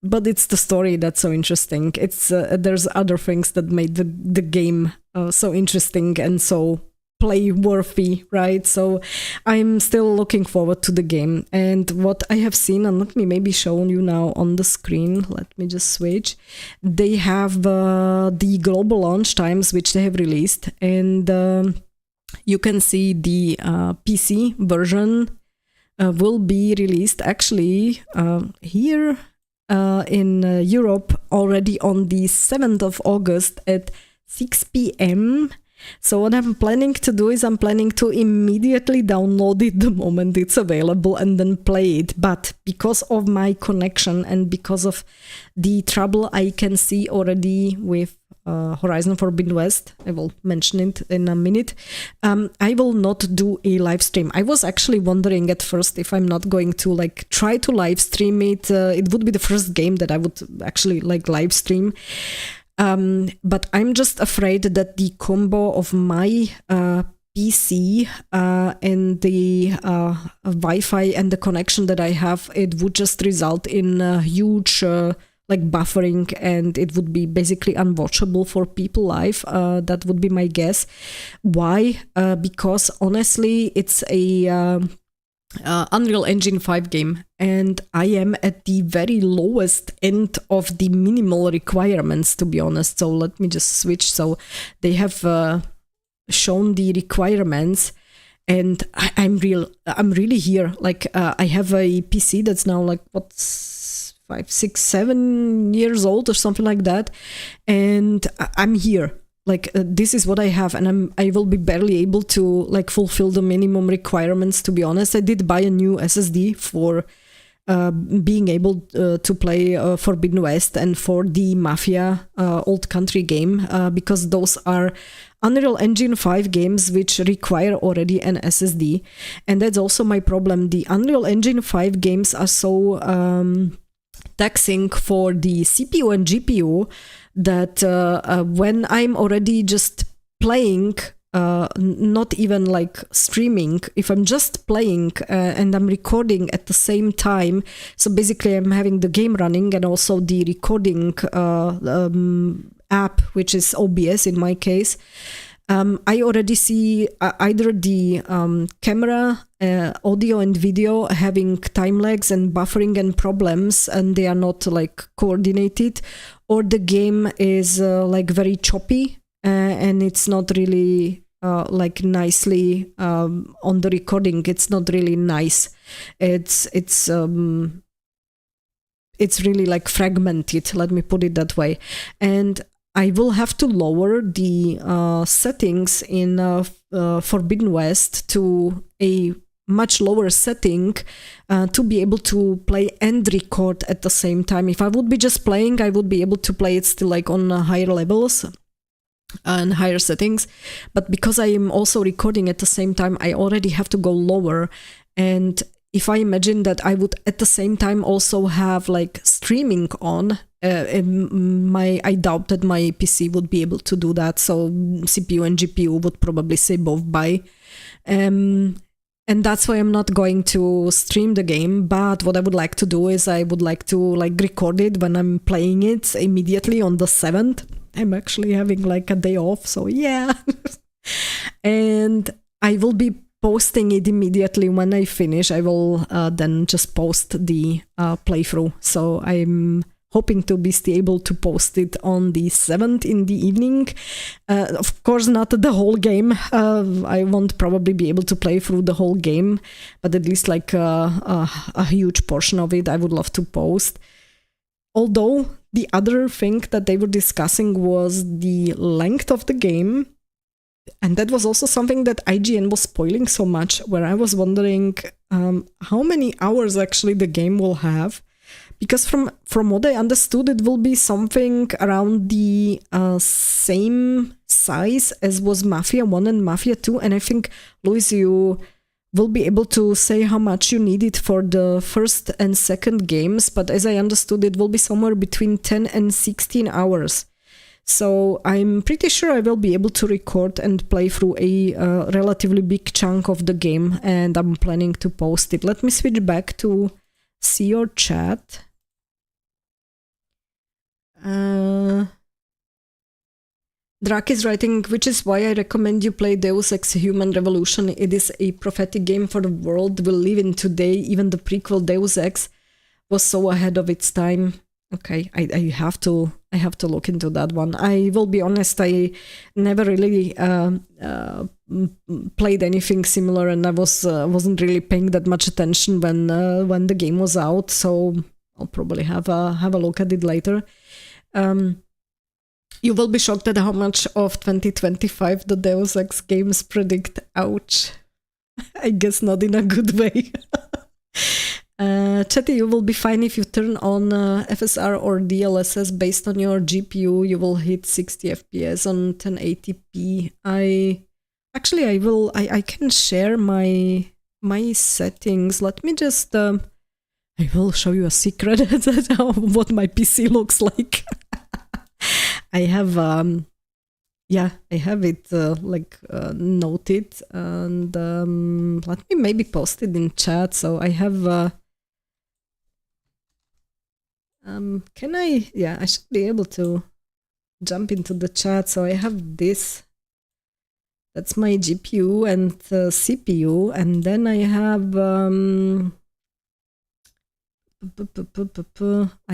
but it's the story that's so interesting. It's there's other things that made the game so interesting and so play worthy, right? So I'm still looking forward to the game. And what I have seen, and let me maybe show you now on the screen, let me just switch. They have the global launch times which they have released, and you can see the PC version will be released actually here in Europe already on the 7th of August at 6 p.m. So what I'm planning to do is I'm planning to immediately download it the moment it's available and then play it. But because of my connection and because of the trouble I can see already with Horizon Forbidden West, I will mention it in a minute, I will not do a live stream. I was actually wondering at first if I'm not going to try to live stream it. It would be the first game that I would actually live stream. But I'm just afraid that the combo of my PC and the Wi-Fi and the connection that I have, it would just result in a huge buffering, and it would be basically unwatchable for people live. That would be my guess. Why? Because honestly, it's a Unreal Engine 5 game, and I am at the very lowest end of the minimal requirements, to be honest. So let me just switch. So they have shown the requirements, and I'm really here. I have a PC that's now 5, 6, 7 years old or something like that, and I'm here. This is what I have, and I will be barely able to fulfill the minimum requirements, to be honest. I did buy a new SSD for being able to play Forbidden West and for the Mafia Old Country game, because those are Unreal Engine 5 games which require already an SSD. And that's also my problem. The Unreal Engine 5 games are so taxing for the CPU and GPU that when I'm already just playing, not even like streaming, if I'm just playing and I'm recording at the same time, so basically I'm having the game running and also the recording app, which is OBS in my case, I already see either the camera, audio and video having time lags and buffering and problems, and they are not like coordinated, or the game is like very choppy and it's not really like nicely on the recording. It's not really nice. It's really like fragmented, let me put it that way. And I will have to lower the settings in Forbidden West to a much lower setting to be able to play and record at the same time. If I would be just playing, I would be able to play it still like on higher levels and higher settings. But because I am also recording at the same time, I already have to go lower. And if I imagine that I would at the same time also have like streaming on, I doubt that my PC would be able to do that. So CPU and GPU would probably say both bye. And that's why I'm not going to stream the game. But what I would like to do is I would like to like record it when I'm playing it immediately on the 7th. I'm actually having like a day off, so yeah. And I will be posting it immediately when I finish. I will then just post the playthrough. So I'm hoping to be able to post it on the 7th in the evening. Of course, not the whole game. I won't probably be able to play through the whole game, but at least like a huge portion of it I would love to post. Although the other thing that they were discussing was the length of the game. And that was also something that IGN was spoiling so much, where I was wondering how many hours actually the game will have. Because from what I understood, it will be something around the same size as was Mafia 1 and Mafia 2. And I think, Luis, you will be able to say how much you need it for the first and second games. But as I understood, it will be somewhere between 10 and 16 hours. So I'm pretty sure I will be able to record and play through a relatively big chunk of the game. And I'm planning to post it. Let me switch back to see your chat. Drak is writing, which is why I recommend you play Deus Ex Human Revolution. It is a prophetic game for the world we live in today. Even the prequel Deus Ex was so ahead of its time. Okay, I have to look into that one. I will be honest, I never really played anything similar, and I wasn't really paying that much attention when the game was out. So I'll probably have a look at it later. You will be shocked at how much of 2025 the Deus Ex games predict. Ouch. I guess not in a good way. Chatty, you will be fine if you turn on FSR or DLSS based on your GPU. You will hit 60 FPS on 1080p. I can share my settings. Let me just I will show you a secret what my PC looks like. I have it noted, and let me maybe post it in chat. So I have I should be able to jump into the chat. So I have this. That's my GPU and CPU, and then I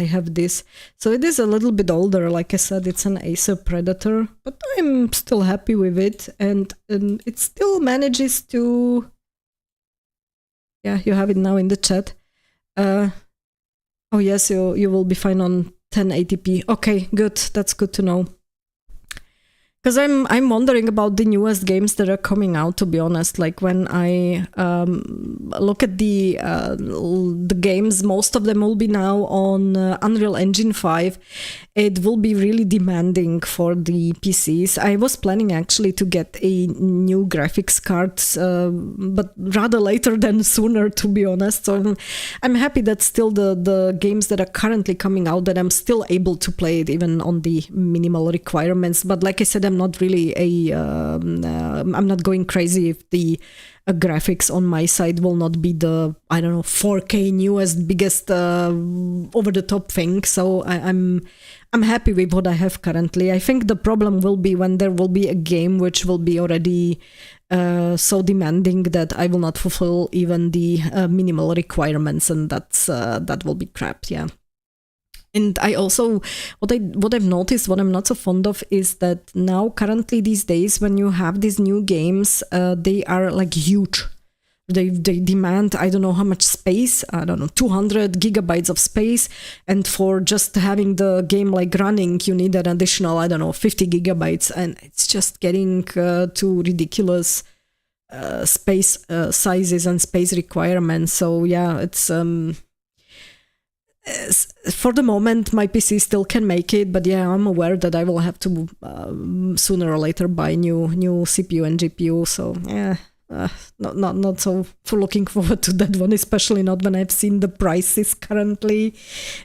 have this. So it is a little bit older. Like I said, it's an Acer Predator, but I'm still happy with it, and it still manages to. Yeah, you have it now in the chat. Oh yes, you will be fine on 1080p. Okay, good. That's good to know. Because I'm wondering about the newest games that are coming out. To be honest, like when I look at the games, most of them will be now on Unreal Engine 5. It will be really demanding for the PCs. I was planning actually to get a new graphics card, but rather later than sooner, to be honest. So I'm happy that still the games that are currently coming out, that I'm still able to play it even on the minimal requirements. But like I said, I'm not really I'm not going crazy if the graphics on my side will not be the, I don't know, 4K newest, biggest over-the-top thing. So I'm happy with what I have currently. I think the problem will be when there will be a game which will be already so demanding that I will not fulfill even the minimal requirements, and that will be crap. Yeah. And I also, what I've noticed, what I'm not so fond of, is that now currently these days, when you have these new games, they are like huge. They demand, I don't know how much space, I don't know, 200 gigabytes of space. And for just having the game like running, you need an additional, I don't know, 50 gigabytes. And it's just getting to ridiculous space sizes and space requirements. So yeah, it's... for the moment, my PC still can make it, but yeah, I'm aware that I will have to sooner or later buy new CPU and GPU. So yeah, not so for looking forward to that one, especially not when I've seen the prices currently.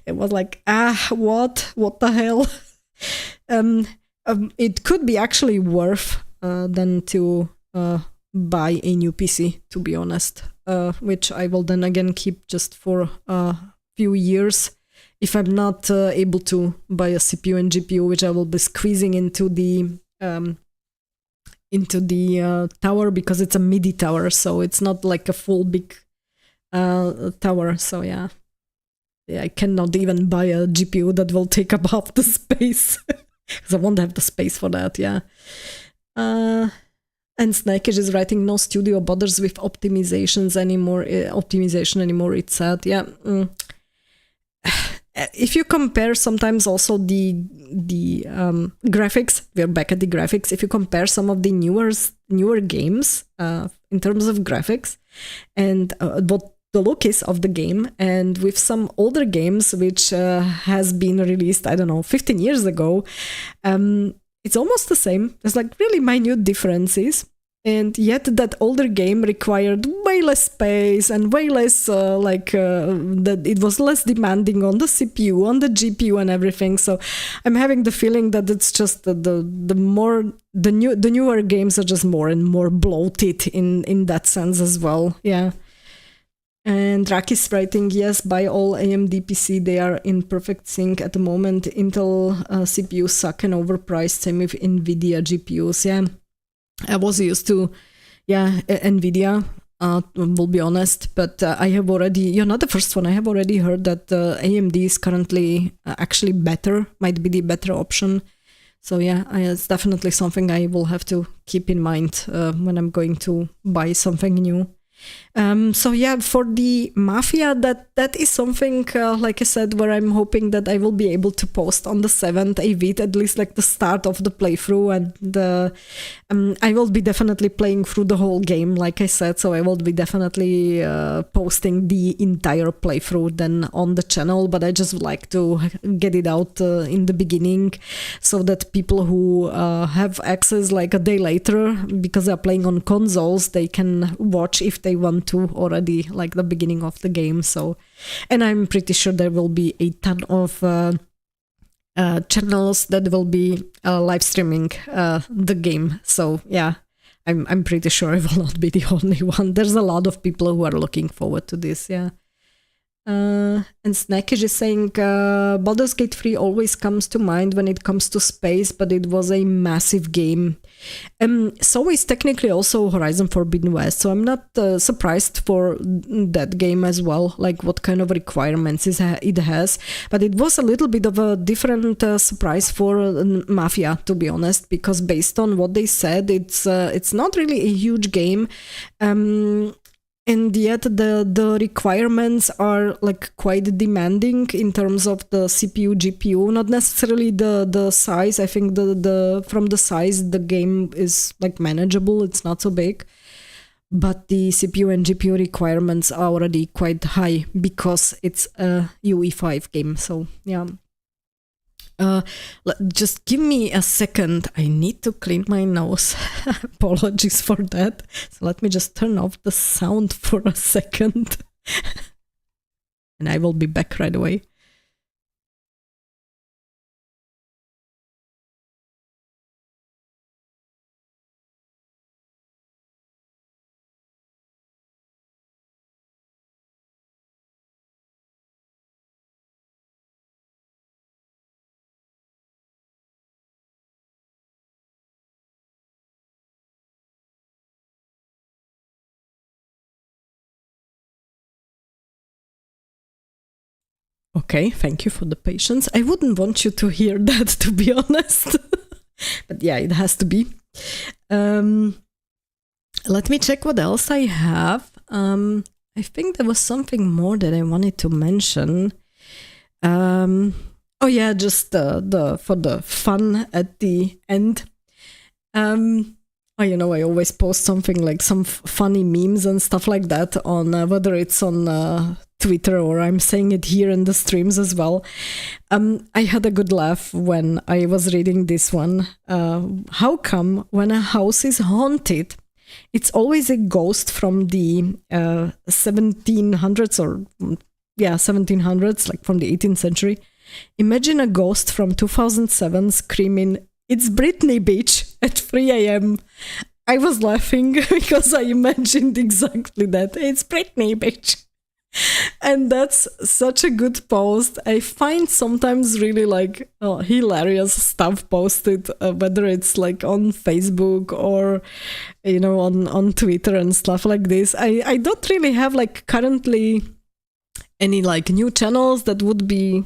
It was like, what the hell? It could be actually worth than to buy a new PC, to be honest, which I will then again keep just for few years if I'm not able to buy a CPU and GPU, which I will be squeezing into the tower, because it's a MIDI tower, so it's not like a full big tower. So yeah, I cannot even buy a GPU that will take up half the space because I won't have the space for that. Yeah. And Snakish is writing, no studio bothers with optimization anymore. It said, yeah. If you compare sometimes also the graphics, we're back at the graphics. If you compare some of the newer games in terms of graphics and what the look is of the game, and with some older games which has been released, I don't know, 15 years ago, it's almost the same. There's like really minute differences. And yet that older game required way less space and way less, that it was less demanding on the CPU, on the GPU and everything. So I'm having the feeling that it's just the newer games are just more and more bloated in that sense as well. Yeah. And Raki's writing, yes, buy all AMD PC, they are in perfect sync at the moment. Intel CPUs suck and overpriced, same with NVIDIA GPUs. Yeah. I was used to, NVIDIA, will be honest, but I have already, you're not the first one, I have already heard that AMD is currently actually better, might be the better option. So yeah, it's definitely something I will have to keep in mind when I'm going to buy something new. So yeah, for the Mafia, that is something, like I said, where I'm hoping that I will be able to post on the 7th a vid, at least like the start of the playthrough, and I will be definitely playing through the whole game, like I said, so I will be definitely posting the entire playthrough then on the channel, but I just would like to get it out in the beginning so that people who have access like a day later, because they're playing on consoles, they can watch if they want to already, like the beginning of the game. So, and I'm pretty sure there will be a ton of channels that will be live streaming the game. So yeah, I'm pretty sure I will not be the only one. There's a lot of people who are looking forward to this. Yeah. And Snakish is saying, Baldur's Gate 3 always comes to mind when it comes to space, but it was a massive game. So is technically also Horizon Forbidden West, so I'm not surprised for that game as well, like what kind of requirements it has. But it was a little bit of a different surprise for Mafia, to be honest, because based on what they said, it's not really a huge game. and yet the requirements are like quite demanding in terms of the CPU, GPU, not necessarily the size. I think the from the size the game is like manageable, it's not so big. But the CPU and GPU requirements are already quite high because it's a UE5 game. So yeah. Just give me a second. I need to clean my nose. Apologies for that. So let me just turn off the sound for a second. And I will be back right away. Okay, thank you for the patience. I wouldn't want you to hear that, to be honest. But yeah, it has to be. Let me check what else I have. I think there was something more that I wanted to mention. Oh yeah, just for the fun at the end. You know, I always post something like some funny memes and stuff like that on whether it's on Twitter or I'm saying it here in the streams as well. I had a good laugh when I was reading this one. How come when a house is haunted, it's always a ghost from the 1700s or 1700s, like from the 18th century. Imagine a ghost from 2007 screaming, "It's Britney, bitch," at 3 a.m. I was laughing because I imagined exactly that. It's Britney, bitch. And that's such a good post. I find sometimes really like hilarious stuff posted, whether it's like on Facebook or, you know, on Twitter and stuff like this. I don't really have like currently any like new channels that would be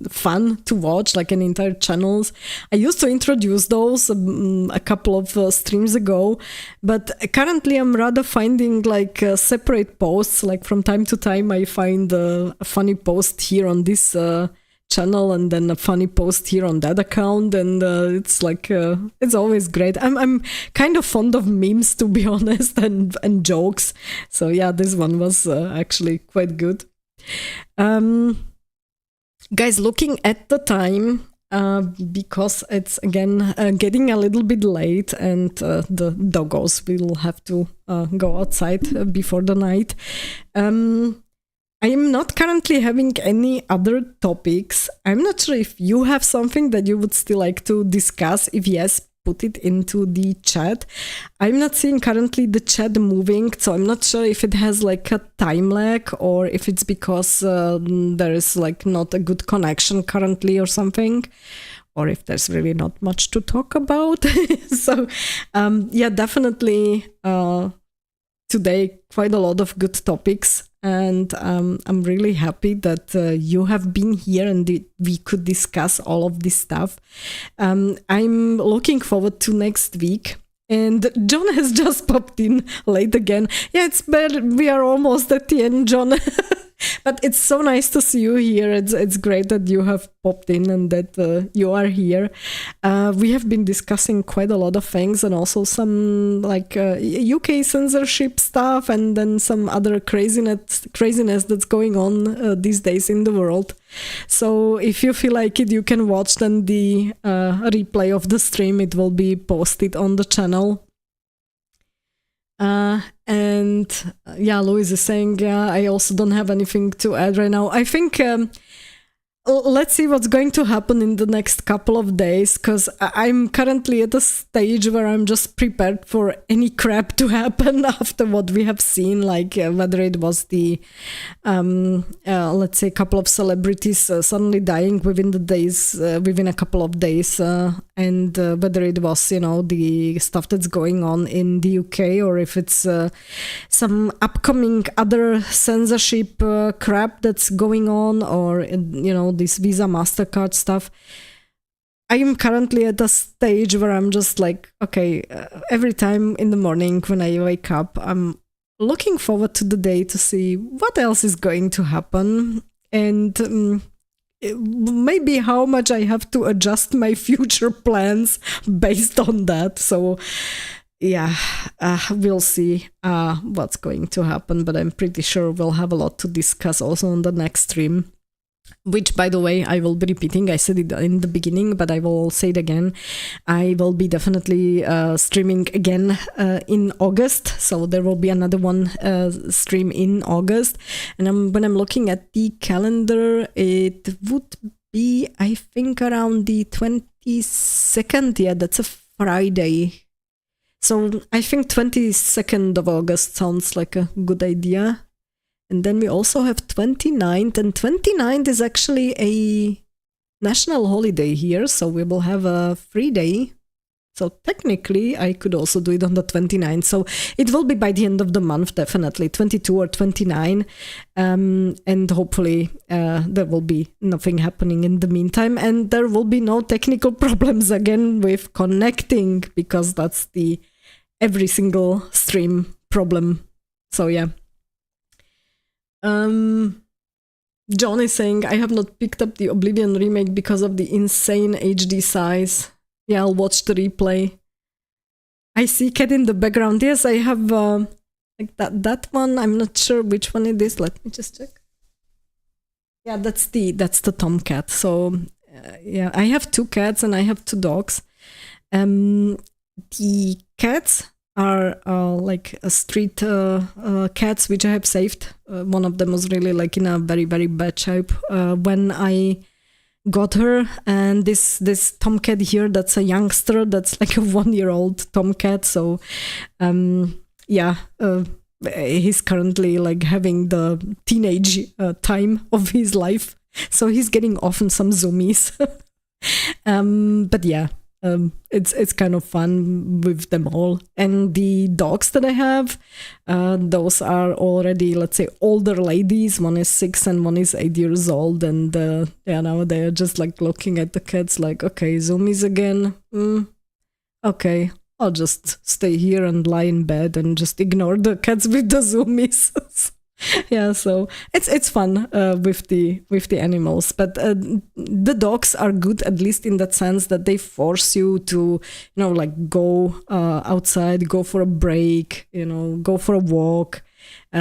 fun to watch, like an entire channels. I used to introduce those a couple of streams ago, but currently I'm rather finding like separate posts. Like from time to time I find a funny post here on this channel and then a funny post here on that account, and it's like it's always great. I'm kind of fond of memes, to be honest, and jokes. So yeah, this one was actually quite good. Guys, looking at the time, because it's again getting a little bit late and the doggos will have to go outside before the night. I am not currently having any other topics. I'm not sure if you have something that you would still like to discuss. If yes, put it into the chat. I'm not seeing currently the chat moving, so I'm not sure if it has like a time lag or if it's because there is like not a good connection currently or something, or if there's really not much to talk about. So yeah, definitely today quite a lot of good topics, and I'm really happy that you have been here and we could discuss all of this stuff. I'm looking forward to next week. And John has just popped in late again. Yeah, it's bad. We are almost at the end, John. But it's so nice to see you here. It's great that you have popped in and that you are here. We have been discussing quite a lot of things, and also some like UK censorship stuff, and then some other craziness that's going on these days in the world. So if you feel like it, you can watch then the replay of the stream. It will be posted on the channel. And yeah, Louise is saying, yeah, I also don't have anything to add right now. I think let's see what's going to happen in the next couple of days, because I'm currently at a stage where I'm just prepared for any crap to happen after what we have seen, like whether it was the, let's say, a couple of celebrities suddenly dying within a couple of days, and whether it was, you know, the stuff that's going on in the UK, or if it's some upcoming other censorship crap that's going on, or, you know, this Visa Mastercard stuff. I am currently at a stage where I'm just like, okay, every time in the morning when I wake up, I'm looking forward to the day to see what else is going to happen, and maybe how much I have to adjust my future plans based on that. So yeah, we'll see what's going to happen, but I'm pretty sure we'll have a lot to discuss also on the next stream. Which, by the way, I will be repeating. I said it in the beginning, but I will say it again. I will be definitely streaming again in August. So there will be another one stream in August. And when I'm looking at the calendar, it would be, I think, around the 22nd. Yeah, that's a Friday. So I think 22nd of August sounds like a good idea. And then we also have 29th, and 29th is actually a national holiday here, so we will have a free day. So technically, I could also do it on the 29th. So it will be by the end of the month, definitely, 22 or 29. And hopefully there will be nothing happening in the meantime. And there will be no technical problems again with connecting, because that's the every single stream problem. So yeah. John is saying, I have not picked up the Oblivion remake because of the insane HD size. Yeah, I'll watch the replay. I see Cat in the background. Yes, I have like that one. I'm not sure which one it is. Let me just check. Yeah, that's the tomcat. So yeah, I have 2 cats and I have 2 dogs. The cats are like street cats which I have saved. One of them was really like in a very, very bad shape when I got her, and this tomcat here, that's a youngster, that's like a 1-year-old tomcat. So yeah, he's currently like having the teenage time of his life, so he's getting often some zoomies. But yeah, it's kind of fun with them all. And the dogs that I have, those are already, let's say, older ladies. One is 6 and one is 8 years old, and yeah, now they're just like looking at the cats like, okay, zoomies again. Okay, I'll just stay here and lie in bed and just ignore the cats with the zoomies. Yeah, so it's fun with the animals, but the dogs are good, at least in that sense that they force you to, like go outside, go for a break, go for a walk,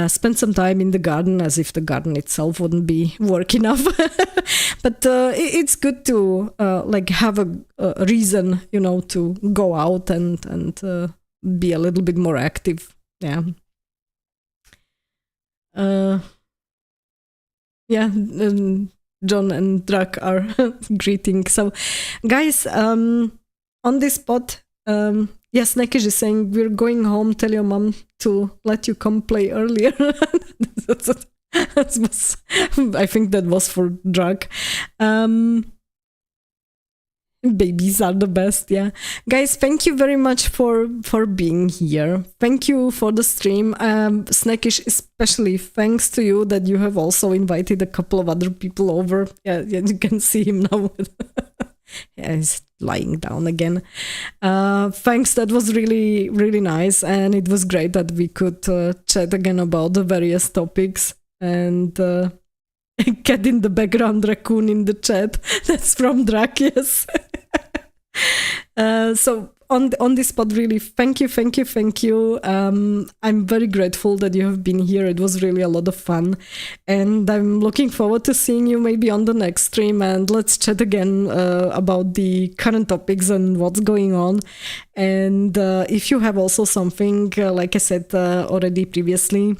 spend some time in the garden, as if the garden itself wouldn't be work enough. But it's good to like have a reason, to go out and be a little bit more active. Yeah. Yeah, John and Drak are greeting. So, guys, on this spot, yes, Nekish is saying, we're going home, tell your mom to let you come play earlier. I think that was for Drak. Babies are the best, yeah. Guys, thank you very much for being here. Thank you for the stream. Snackish, especially thanks to you that you have also invited a couple of other people over. Yeah, you can see him now. Yeah, he's lying down again. Thanks, that was really, really nice. And it was great that we could chat again about the various topics. And cat in the background, raccoon in the chat. That's from Drak, yes. So on this spot, really, thank you. I'm very grateful that you have been here. It was really a lot of fun, and I'm looking forward to seeing you maybe on the next stream, and let's chat again about the current topics and what's going on. And if you have also something, like I said already previously,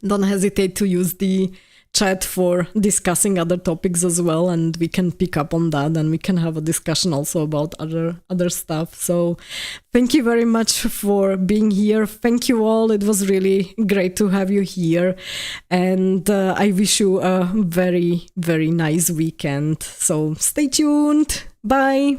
don't hesitate to use the chat for discussing other topics as well, and we can pick up on that, and we can have a discussion also about other stuff. So thank you very much for being here. Thank you all. It was really great to have you here, and I wish you a very, very nice weekend. So stay tuned. Bye.